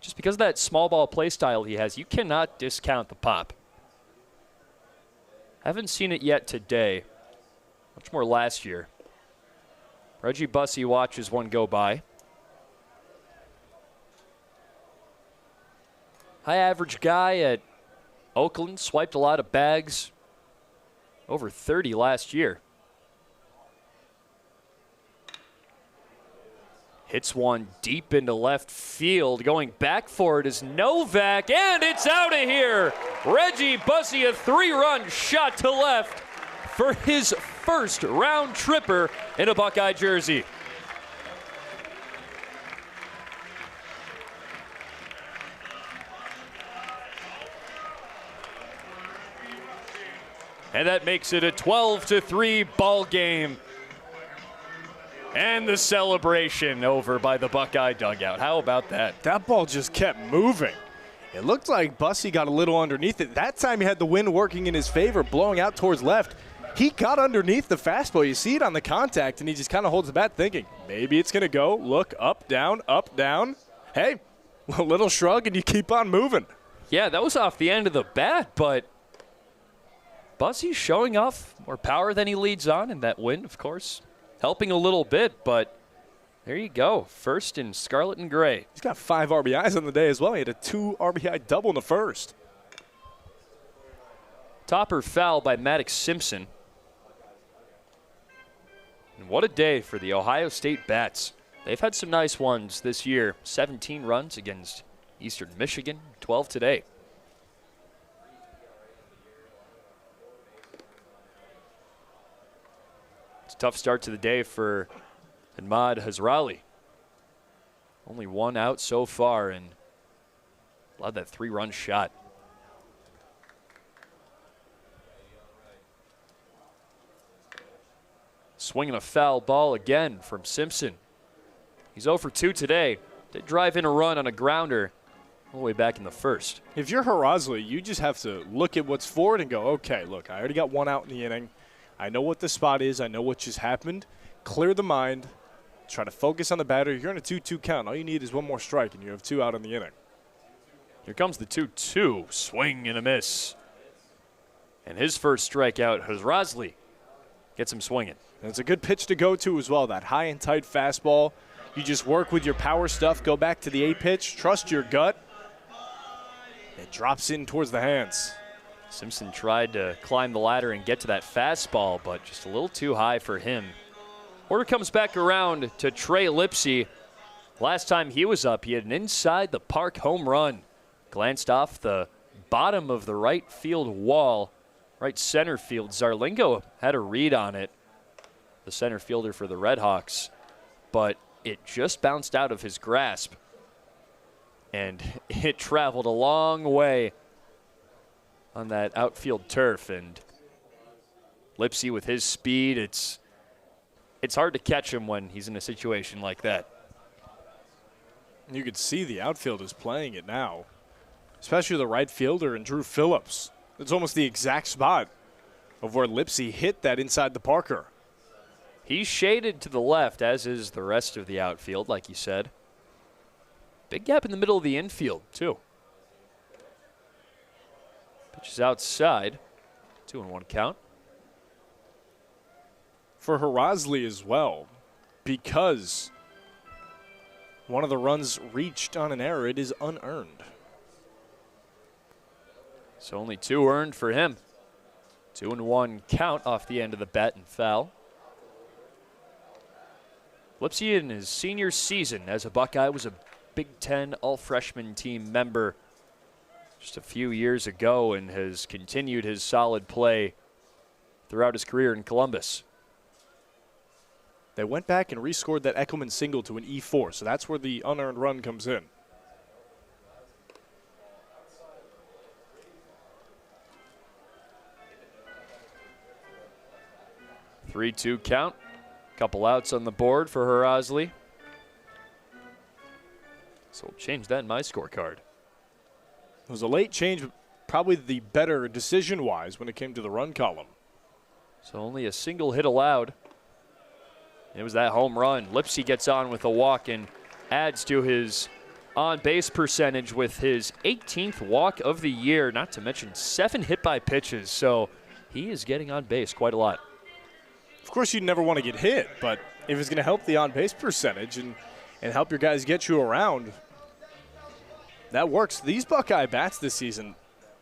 just because of that small ball play style he has, you cannot discount the pop. Haven't seen it yet today. Much more last year. Reggie Bussey watches one go by. High average guy at Oakland, swiped a lot of bags. Over 30 last year. Hits one deep into left field. Going back for it is Novak, and it's out of here. Reggie Bussey, a 3-run shot to left for his first round tripper in a Buckeye jersey. And that makes it a 12-3 ball game. And the celebration over by the Buckeye dugout. How about that? That ball just kept moving. It looked like Bussey got a little underneath it. That time he had the wind working in his favor, blowing out towards left. He got underneath the fastball. You see it on the contact, and he just kind of holds the bat thinking, maybe it's going to go. Look, up, down, up, down. Hey, a little shrug, and you keep on moving. Yeah, that was off the end of the bat, but Bussey showing off more power than he leads on in that win, of course. Helping a little bit, but there you go. First in scarlet and gray. He's got 5 RBIs on the day as well. He had a 2 RBI double in the first. Topper foul by Maddox Simpson. And what a day for the Ohio State Bats. They've had some nice ones this year. 17 runs against Eastern Michigan, 12 today. It's a tough start to the day for Ahmad Hazrali. Only 1 out so far and allowed that 3-run shot. Swinging a foul ball again from Simpson. He's 0 for 2 today. Did drive in a run on a grounder all the way back in the first. If you're Harasley, you just have to look at what's forward and go, okay, look, I already got 1 out in the inning. I know what the spot is. I know what just happened. Clear the mind. Try to focus on the batter. You're in a 2-2 count. All you need is 1 more strike, and you have 2 out in the inning. Here comes the 2-2. Swing and a miss. And his first strikeout, Hazrali gets him swinging. And it's a good pitch to go to as well, that high and tight fastball. You just work with your power stuff, go back to the A pitch, trust your gut. It drops in towards the hands. Simpson tried to climb the ladder and get to that fastball, but just a little too high for him. Order comes back around to Trey Lipsey. Last time he was up, he had an inside the park home run. Glanced off the bottom of the right field wall, right center field. Zarlingo had a read on it, the center fielder for the RedHawks, but it just bounced out of his grasp, and it traveled a long way on that outfield turf. And Lipsey with his speed, it's hard to catch him when he's in a situation like that. You could see the outfield is playing it now, especially the right fielder and Drew Phillips. It's almost the exact spot of where Lipsey hit that inside the Parker. He's shaded to the left, as is the rest of the outfield, like you said. Big gap in the middle of the infield, too. Pitch is outside. 2-1 count. For Harasley as well, because one of the runs reached on an error, it is unearned. So only 2 earned for him. 2-1 count off the end of the bat and foul. Lipsey in his senior season as a Buckeye was a Big Ten all-freshman team member just a few years ago and has continued his solid play throughout his career in Columbus. They went back and rescored that Eckelman single to an E4, so that's where the unearned run comes in. Three-two count. Couple outs on the board for Harasley. So we'll change that in my scorecard. It was a late change, but probably the better decision-wise when it came to the run column. So only a single hit allowed. It was that home run. Lipsey gets on with a walk and adds to his on-base percentage with his 18th walk of the year, not to mention 7 hit-by pitches. So he is getting on base quite a lot. Of course, you'd never want to get hit, but if it's going to help the on-base percentage and help your guys get you around, that works. These Buckeye bats this season,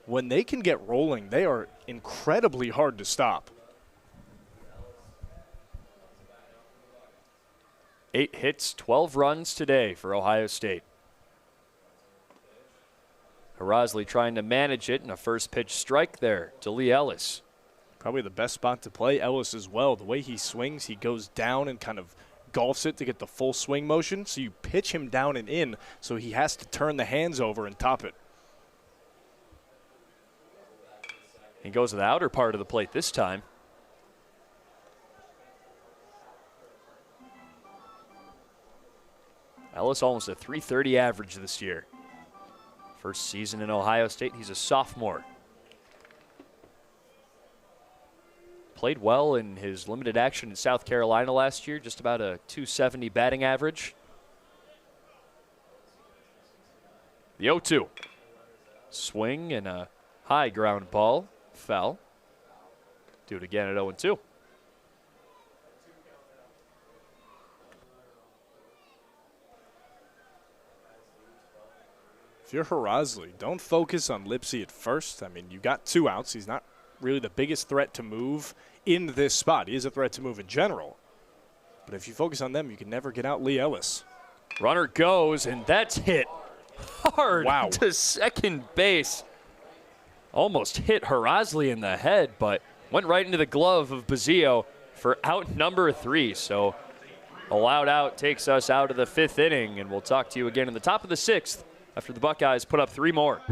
when they can get rolling, they are incredibly hard to stop. 8 hits, 12 runs today for Ohio State. Harasley trying to manage it, and a first pitch strike there to Lee Ellis. Probably the best spot to play Ellis as well. The way he swings, he goes down and kind of golfs it to get the full swing motion. So you pitch him down and in, so he has to turn the hands over and top it. He goes to the outer part of the plate this time. Ellis almost a .330 average this year. First season in Ohio State, he's a sophomore. Played well in his limited action in South Carolina last year, just about a .270 batting average. The 0-2. Swing and a high ground ball. Foul. Do it again at 0-2. If you're Harasley, don't focus on Lipsy at first. I mean, you got 2 outs. He's not really the biggest threat to move in this spot. He is a threat to move in general. But if you focus on them, you can never get out Lee Ellis. Runner goes, and that's hit hard Wow. to second base. Almost hit Harasley in the head, but went right into the glove of Bussey for out number 3. So a loud out takes us out of the 5th inning, and we'll talk to you again in the top of the 6th after the Buckeyes put up 3 more.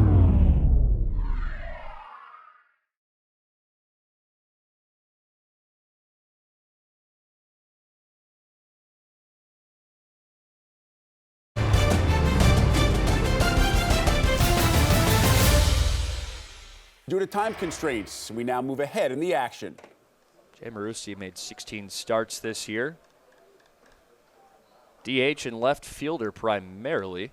Due to time constraints, we now move ahead in the action. Jay Marusi made 16 starts this year. DH and left fielder primarily.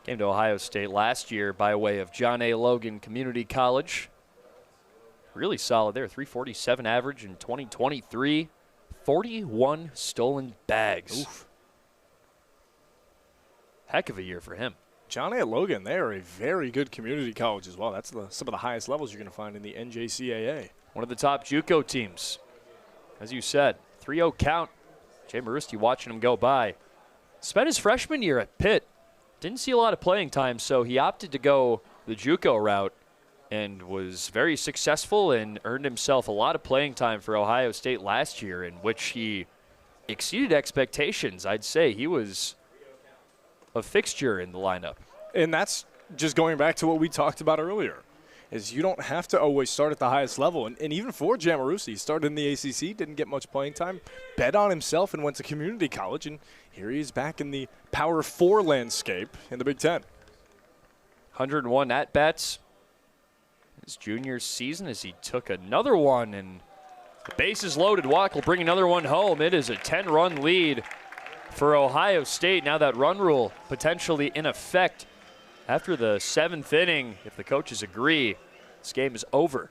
Came to Ohio State last year by way of John A. Logan Community College. Really solid there, 347 average in 2023. 41 stolen bags. Oof. Heck of a year for him. John A. Logan, they are a very good community college as well. That's some of the highest levels you're going to find in the NJCAA. One of the top JUCO teams. As you said, 3-0 count. Jay Marusti watching him go by. Spent his freshman year at Pitt. Didn't see a lot of playing time, so he opted to go the JUCO route and was very successful and earned himself a lot of playing time for Ohio State last year, in which he exceeded expectations. I'd say he was a fixture in the lineup. And that's just going back to what we talked about earlier, is you don't have to always start at the highest level. And even for Jamarusi, he started in the ACC, didn't get much playing time, bet on himself and went to community college, and here he is back in the Power 4 landscape in the Big Ten. 101 at-bats his junior season as he took another one, and the bases loaded. Walk will bring another one home. It is a 10-run lead for Ohio State. Now that run rule potentially in effect after the 7th inning. If the coaches agree, this game is over.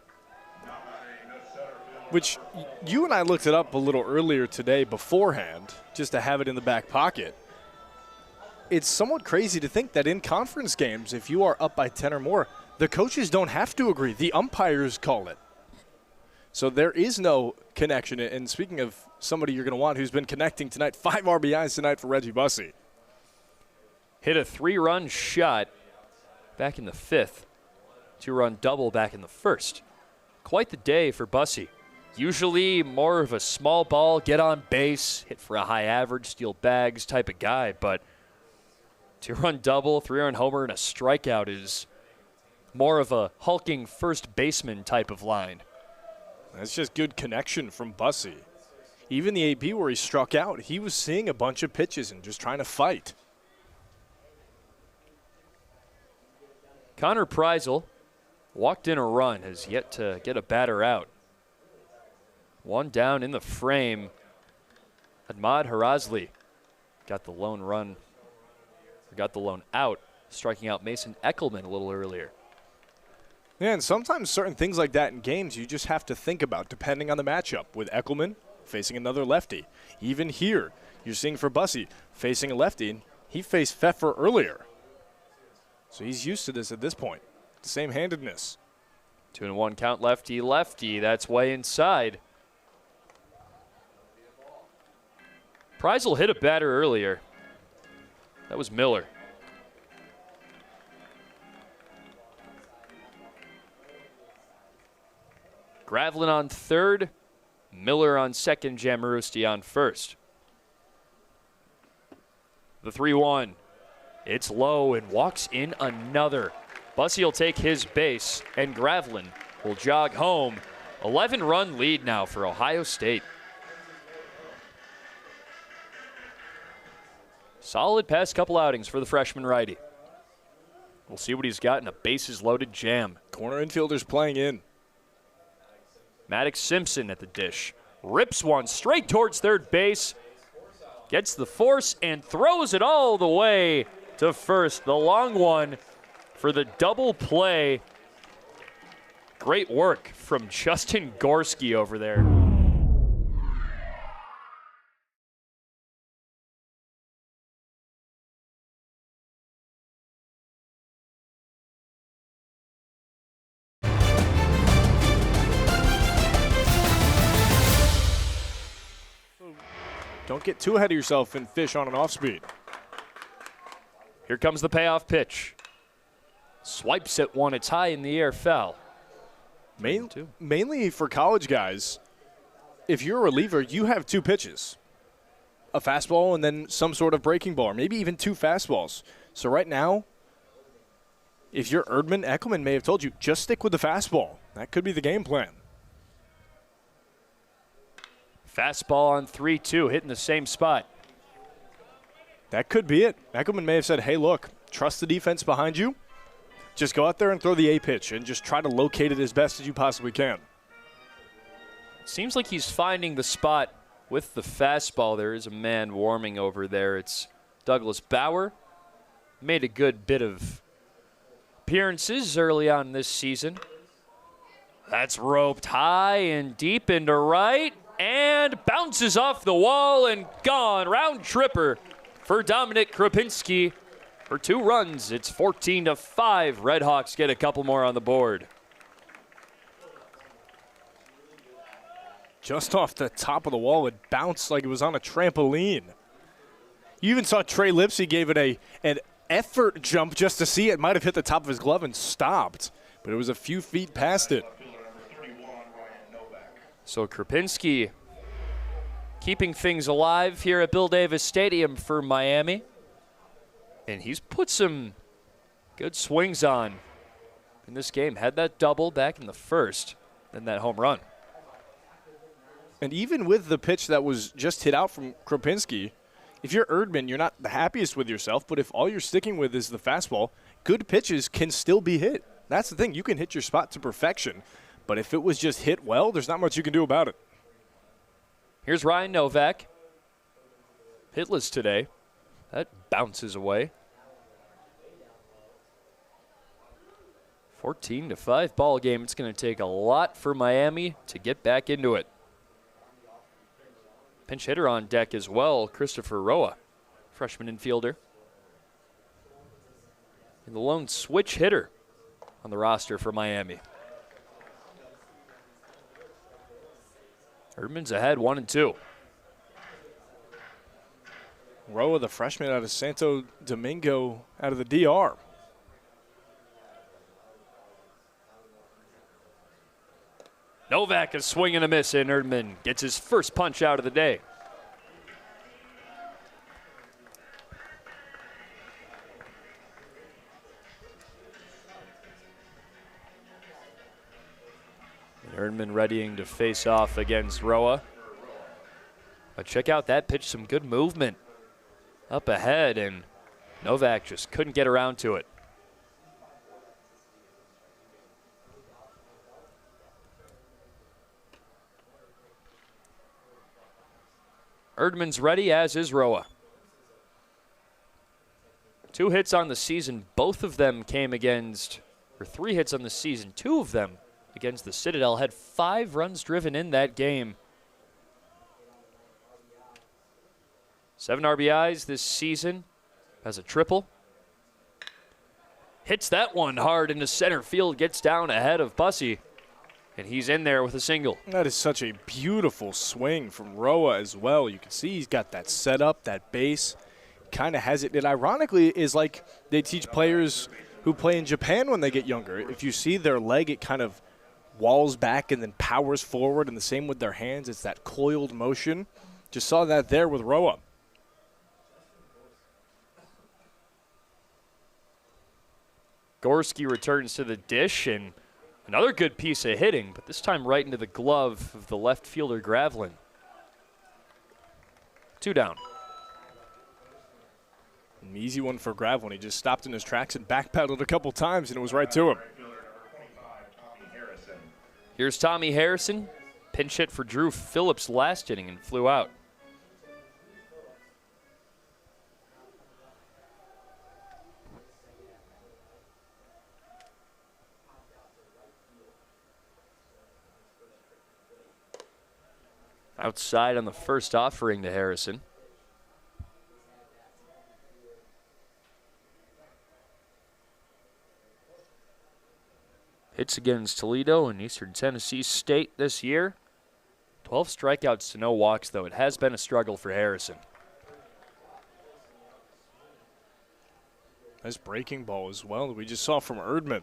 Which you and I looked it up a little earlier today beforehand, just to have it in the back pocket. It's somewhat crazy to think that in conference games, if you are up by 10 or more, the coaches don't have to agree. The umpires call it. So there is no connection. And speaking of somebody you're going to want who's been connecting tonight, 5 RBIs tonight for Reggie Bussey. Hit a 3-run shot back in the 5th. 2-run double back in the 1st. Quite the day for Bussey. Usually more of a small ball, get on base, hit for a high average, steal bags type of guy, but 2-run double, 3-run homer, and a strikeout is more of a hulking first baseman type of line. That's just good connection from Bussey. Even the AB where he struck out, he was seeing a bunch of pitches and just trying to fight. Connor Preisel walked in a run, has yet to get a batter out. One down in the frame. Ahmad Harasley got the lone run, got the lone out, striking out Mason Eckelman a little earlier. Yeah, and sometimes certain things like that in games you just have to think about depending on the matchup. With Eckelman facing another lefty. Even here, you're seeing for Bussey facing a lefty, and he faced Pfeffer earlier. So he's used to this at this point. Same-handedness. 2-1 count, lefty. That's way inside. Preisel hit a batter earlier. That was Miller. Gravlin on third, Miller on second, Jamarusti on first. The 3-1. It's low and walks in another. Bussey will take his base, and Gravlin will jog home. 11-run lead now for Ohio State. Solid past couple outings for the freshman righty. We'll see what he's got in a bases-loaded jam. Corner infielders playing in. Maddox Simpson at the dish. Rips one straight towards third base. Gets the force and throws it all the way to first. The long one for the double play. Great work from Justin Gorski over there. Don't get too ahead of yourself and fish on an off speed. Here comes the payoff pitch. Swipes at one. It's high in the air, foul. Mainly for college guys, if you're a reliever, you have two pitches. A fastball and then some sort of breaking ball, or maybe even two fastballs. So right now, if you're Erdman, Eckelman may have told you, just stick with the fastball. That could be the game plan. Fastball on 3-2, hitting the same spot. That could be it. Eckelman may have said, hey, look, trust the defense behind you. Just go out there and throw the A pitch and just try to locate it as best as you possibly can. Seems like he's finding the spot with the fastball. There is a man warming over there. It's Douglas Bauer. Made a good bit of appearances early on this season. That's roped high and deep into right. And bounces off the wall and gone. Round tripper for Dominic Krupinski for 2 runs. It's 14-5. RedHawks get a couple more on the board. Just off the top of the wall, it bounced like it was on a trampoline. You even saw Trey Lipsy gave it an effort jump just to see it. Might have hit the top of his glove and stopped, but it was a few feet past it. So Krupinski keeping things alive here at Bill Davis Stadium for Miami. And he's put some good swings on in this game. Had that double back in the first, then that home run. And even with the pitch that was just hit out from Krupinski, if you're Erdman, you're not the happiest with yourself, but if all you're sticking with is the fastball, good pitches can still be hit. That's the thing. You can hit your spot to perfection. But if it was just hit well, there's not much you can do about it. Here's Ryan Novak. Hitless today. That bounces away. 14-5 ball game. It's going to take a lot for Miami to get back into it. Pinch hitter on deck as well, Christopher Roa, freshman infielder. And the lone switch hitter on the roster for Miami. Erdman's ahead 1-2. Roa, the freshman out of Santo Domingo, out of the DR. Novak is swing and a miss, and Erdman gets his first punch out of the day. Erdman readying to face off against Roa. But check out that pitch, some good movement up ahead, and Novak just couldn't get around to it. Erdman's ready, as is Roa. 2 hits on the season. Both of them came against, or 3 hits on the season. 2 of them against the Citadel. Had 5 runs driven in that game. 7 RBIs this season. Has a triple. Hits that one hard into center field. Gets down ahead of Bussey. And he's in there with a single. That is such a beautiful swing from Roa as well. You can see he's got that setup, that base. Kind of has it. It ironically is like they teach players who play in Japan when they get younger. If you see their leg, it kind of walls back and then powers forward, and the same with their hands. It's that coiled motion. Just saw that there with Roa. Gorski returns to the dish, and another good piece of hitting, but this time right into the glove of the left fielder, Gravlin. 2 down. An easy one for Gravlin. He just stopped in his tracks and backpedaled a couple times, and it was right to him. Here's Tommy Harrison. Pinch hit for Drew Phillips last inning and flew out. Outside on the first offering to Harrison. Hits against Toledo and Eastern Tennessee State this year. 12 strikeouts to no walks, though. It has been a struggle for Harrison. Nice breaking ball as well that we just saw from Erdman.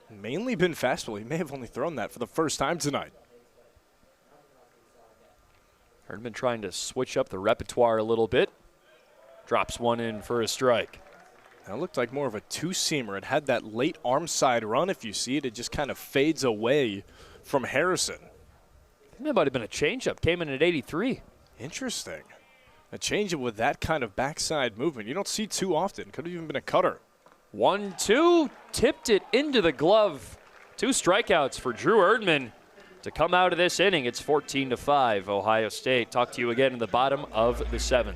Mainly been fastball. He may have only thrown that for the first time tonight. Erdman trying to switch up the repertoire a little bit. Drops one in for a strike. That looked like more of a two-seamer. It had that late arm side run. If you see it, it just kind of fades away from Harrison. I think that might have been a changeup. Came in at 83. Interesting. A changeup with that kind of backside movement. You don't see too often. Could have even been a cutter. 1-2. Tipped it into the glove. 2 strikeouts for Drew Erdman to come out of this inning. It's 14-5, Ohio State. Talk to you again in the bottom of the 7th.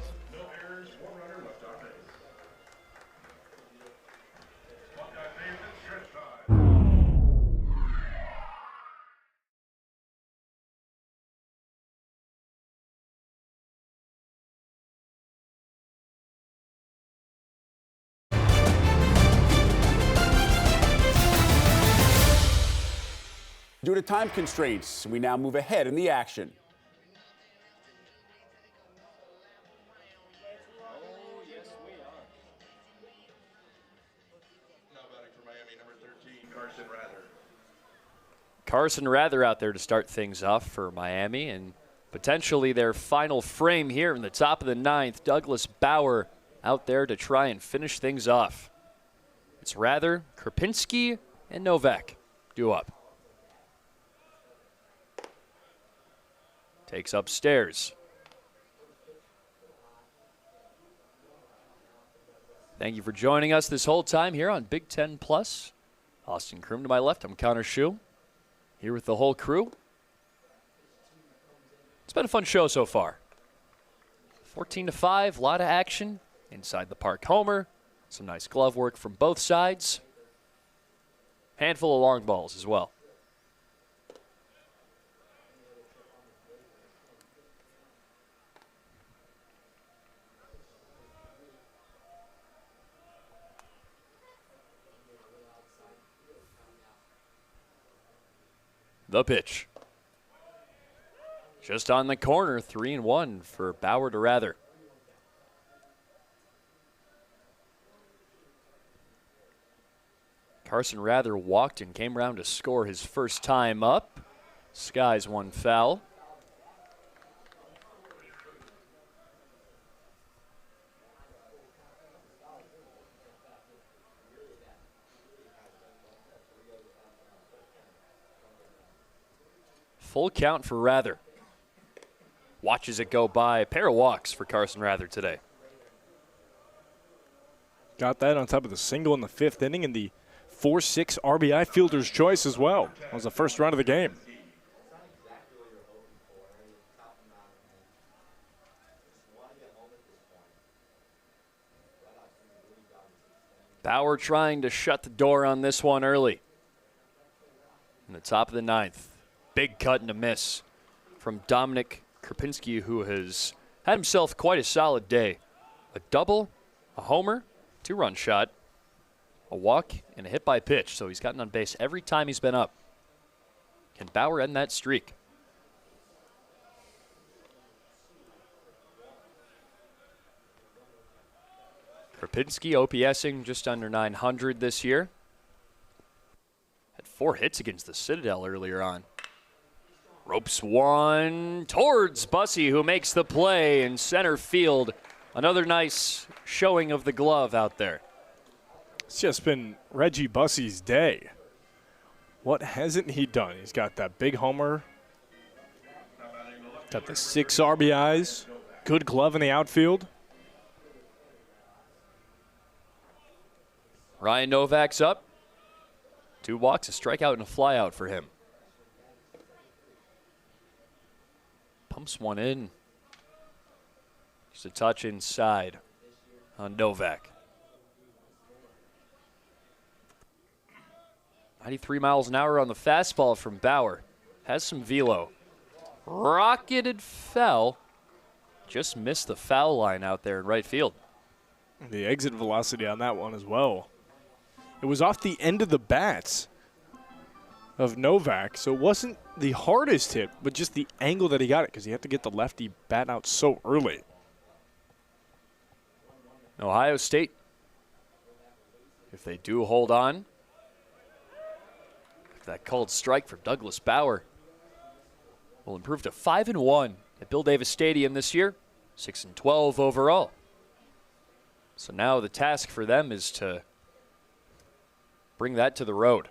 Due to time constraints, we now move ahead in the action. Carson Rather out there to start things off for Miami, and potentially their final frame here in the top of the 9th. Douglas Bauer out there to try and finish things off. It's Rather, Krupinski, and Novak due up. Takes upstairs. Thank you for joining us this whole time here on Big Ten Plus. Austin Kroom to my left. I'm Connor Shue. Here with the whole crew. It's been a fun show so far. 14-5, a lot of action inside the park homer. Some nice glove work from both sides. Handful of long balls as well. The pitch. Just on the corner, 3-1 for Bauer to Rather. Carson Rather walked and came around to score his first time up. Skies one foul. Full count for Rather. Watches it go by. A pair of walks for Carson Rather today. Got that on top of the single in the 5th inning and the 4-6 RBI fielder's choice as well. That was the first run of the game. Bauer trying to shut the door on this one early. In the top of the 9th. Big cut and a miss from Dominic Krupinski, who has had himself quite a solid day. A double, a homer, 2-run shot, a walk, and a hit by pitch. So he's gotten on base every time he's been up. Can Bauer end that streak? Krupinski OPSing just under 900 this year. Had 4 hits against the Citadel earlier on. Ropes one towards Bussey, who makes the play in center field. Another nice showing of the glove out there. It's just been Reggie Bussey's day. What hasn't he done? He's got that big homer. Got the 6 RBIs. Good glove in the outfield. Ryan Novak's up. 2 walks, a strikeout, and a flyout for him. Pumps one in. Just a touch inside on Novak. 93 miles an hour on the fastball from Bauer. Has some velo. rocketed, fell. Just missed the foul line out there in right field. The exit velocity on that one as well. It was off the end of the bats of Novak, so it wasn't the hardest hit, but just the angle that he got it, because he had to get the lefty bat out so early. Ohio State, if they do hold on, that called strike for Douglas Bauer will improve to 5-1 at Bill Davis Stadium this year, 6-12 overall. So now the task for them is to bring that to the road.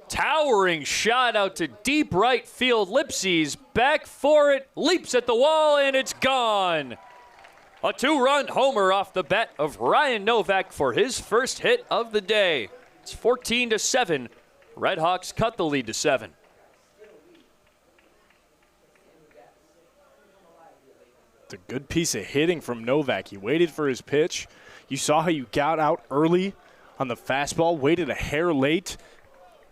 Towering shot out to deep right field. Lipsy's back for it, leaps at the wall, and it's gone. A 2-run homer off the bat of Ryan Novak for his first hit of the day. It's 14-7. RedHawks cut the lead to 7. It's a good piece of hitting from Novak. He waited for his pitch. You saw how you got out early on the fastball, waited a hair late,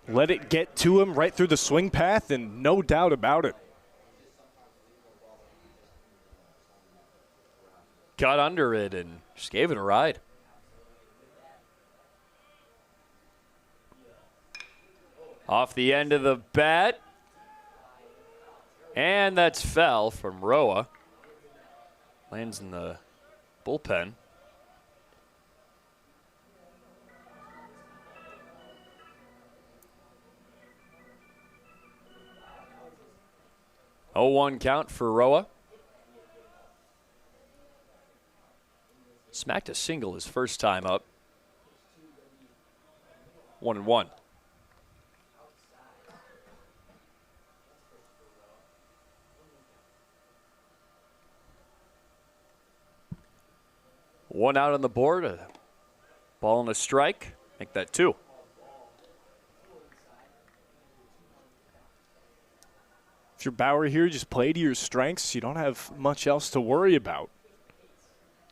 let it get to him right through the swing path, and no doubt about it. Got under it and just gave it a ride. Off the end of the bat. And that's foul from Roa. Lands in the bullpen. Oh, 1 count for Roa. Smacked a single his first time up. 1-1. One out on the board, a ball and a strike, make that 2. If you're Bauer here, just play to your strengths. You don't have much else to worry about.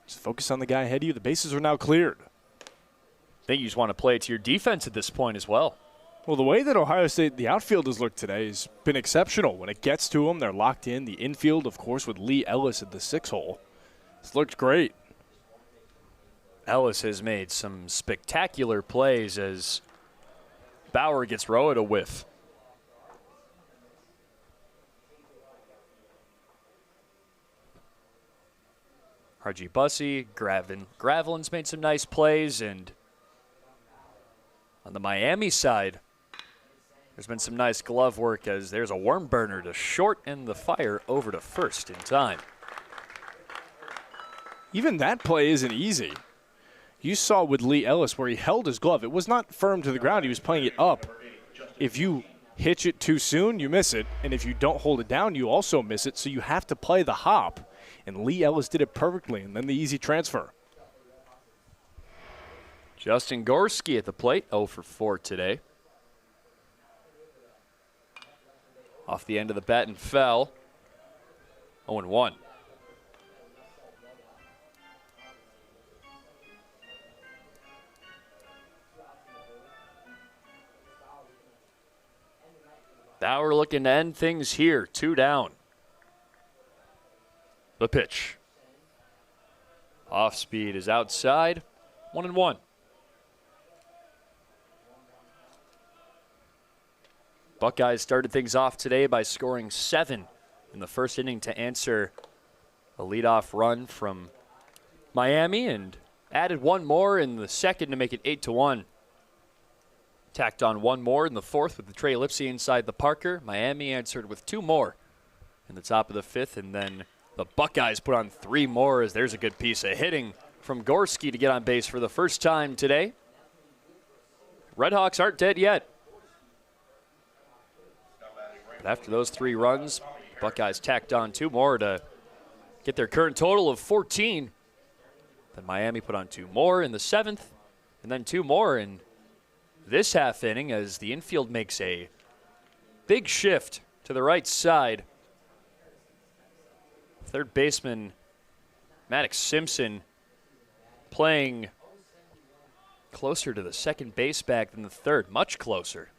Just focus on the guy ahead of you. The bases are now cleared. I think you just want to play it to your defense at this point as well. Well, the way that Ohio State, the outfield has looked today has been exceptional. When it gets to them, they're locked in. The infield, of course, with Lee Ellis at the 6-hole. It's looked great. Ellis has made some spectacular plays as Bauer gets Roa to whiff. Reggie Bussey, Gravelin's made some nice plays, and on the Miami side, there's been some nice glove work as there's a worm burner to shorten the fire over to first in time. Even that play isn't easy. You saw with Lee Ellis where he held his glove. It was not firm to the ground. He was playing it up. If you hitch it too soon, you miss it. And if you don't hold it down, you also miss it. So you have to play the hop. And Lee Ellis did it perfectly, and then the easy transfer. Justin Gorski at the plate, 0 for 4 today. Off the end of the bat and fell. 0-1. Bauer looking to end things here. 2 down. The pitch. Off speed is outside. 1-1. Buckeyes started things off today by scoring 7 in the first inning to answer a leadoff run from Miami and added 1 more in the second to make it 8-1. Tacked on 1 more in the fourth with the Trey Lipsy inside the Parker. Miami answered with 2 more in the top of the 5th, and then the Buckeyes put on 3 more as there's a good piece of hitting from Gorski to get on base for the first time today. RedHawks aren't dead yet. But after those 3 runs, Buckeyes tacked on 2 more to get their current total of 14. Then Miami put on 2 more in the 7th, and then 2 more in this half inning as the infield makes a big shift to the right side. Third baseman Maddox Simpson playing closer to the second base bag than the third, much closer.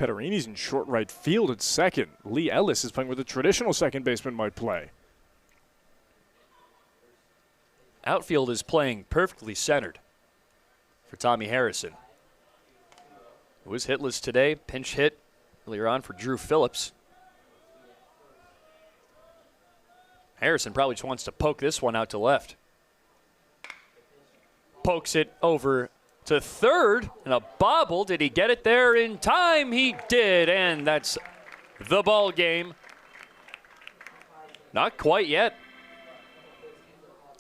Petterini's in short right field at second. Lee Ellis is playing where the traditional second baseman might play. Outfield is playing perfectly centered for Tommy Harrison, who was hitless today. Pinch hit earlier on for Drew Phillips. Harrison probably just wants to poke this one out to left. Pokes it over to third, and a bobble. Did he get it there in time? He did, and that's the ball game. Not quite yet.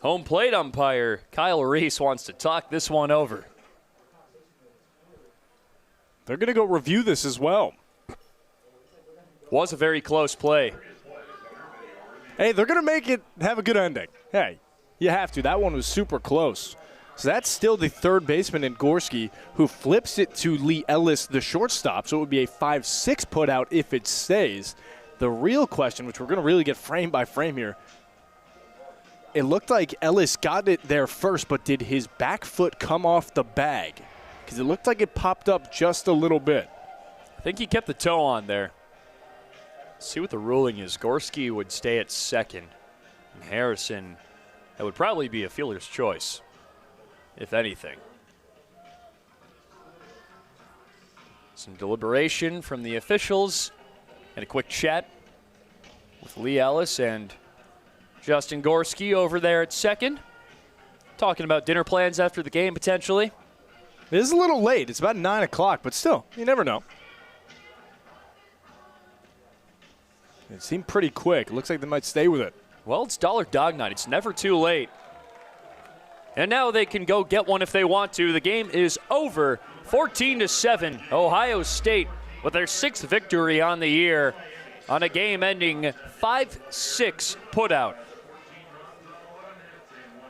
Home plate umpire Kyle Reese wants to talk this one over. They're going to go review this as well. Was a very close play. Hey, they're going to make it have a good ending. Hey, you have to. That one was super close. So that's still the third baseman in Gorski, who flips it to Lee Ellis, the shortstop. So it would be a 5-6 put out if it stays. The real question, which we're going to really get frame by frame here, it looked like Ellis got it there first, but did his back foot come off the bag? Because it looked like it popped up just a little bit. I think he kept the toe on there. Let's see what the ruling is. Gorski would stay at second. And Harrison, that would probably be a fielder's choice, if anything. Some deliberation from the officials and a quick chat with Lee Ellis and Justin Gorski over there at second. Talking about dinner plans after the game, potentially. It is a little late. It's about 9 o'clock, but still, you never know. It seemed pretty quick. It looks like they might stay with it. Well, it's Dollar Dog Night. It's never too late. And now they can go get one if they want to. The game is over, 14-7. Ohio State with their 6th victory on the year on a game-ending 5-6 putout.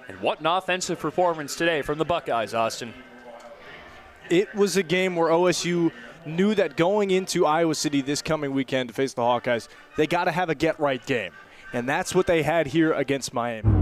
And what an offensive performance today from the Buckeyes, Austin. It was a game where OSU knew that going into Iowa City this coming weekend to face the Hawkeyes, they got to have a get-right game. And that's what they had here against Miami.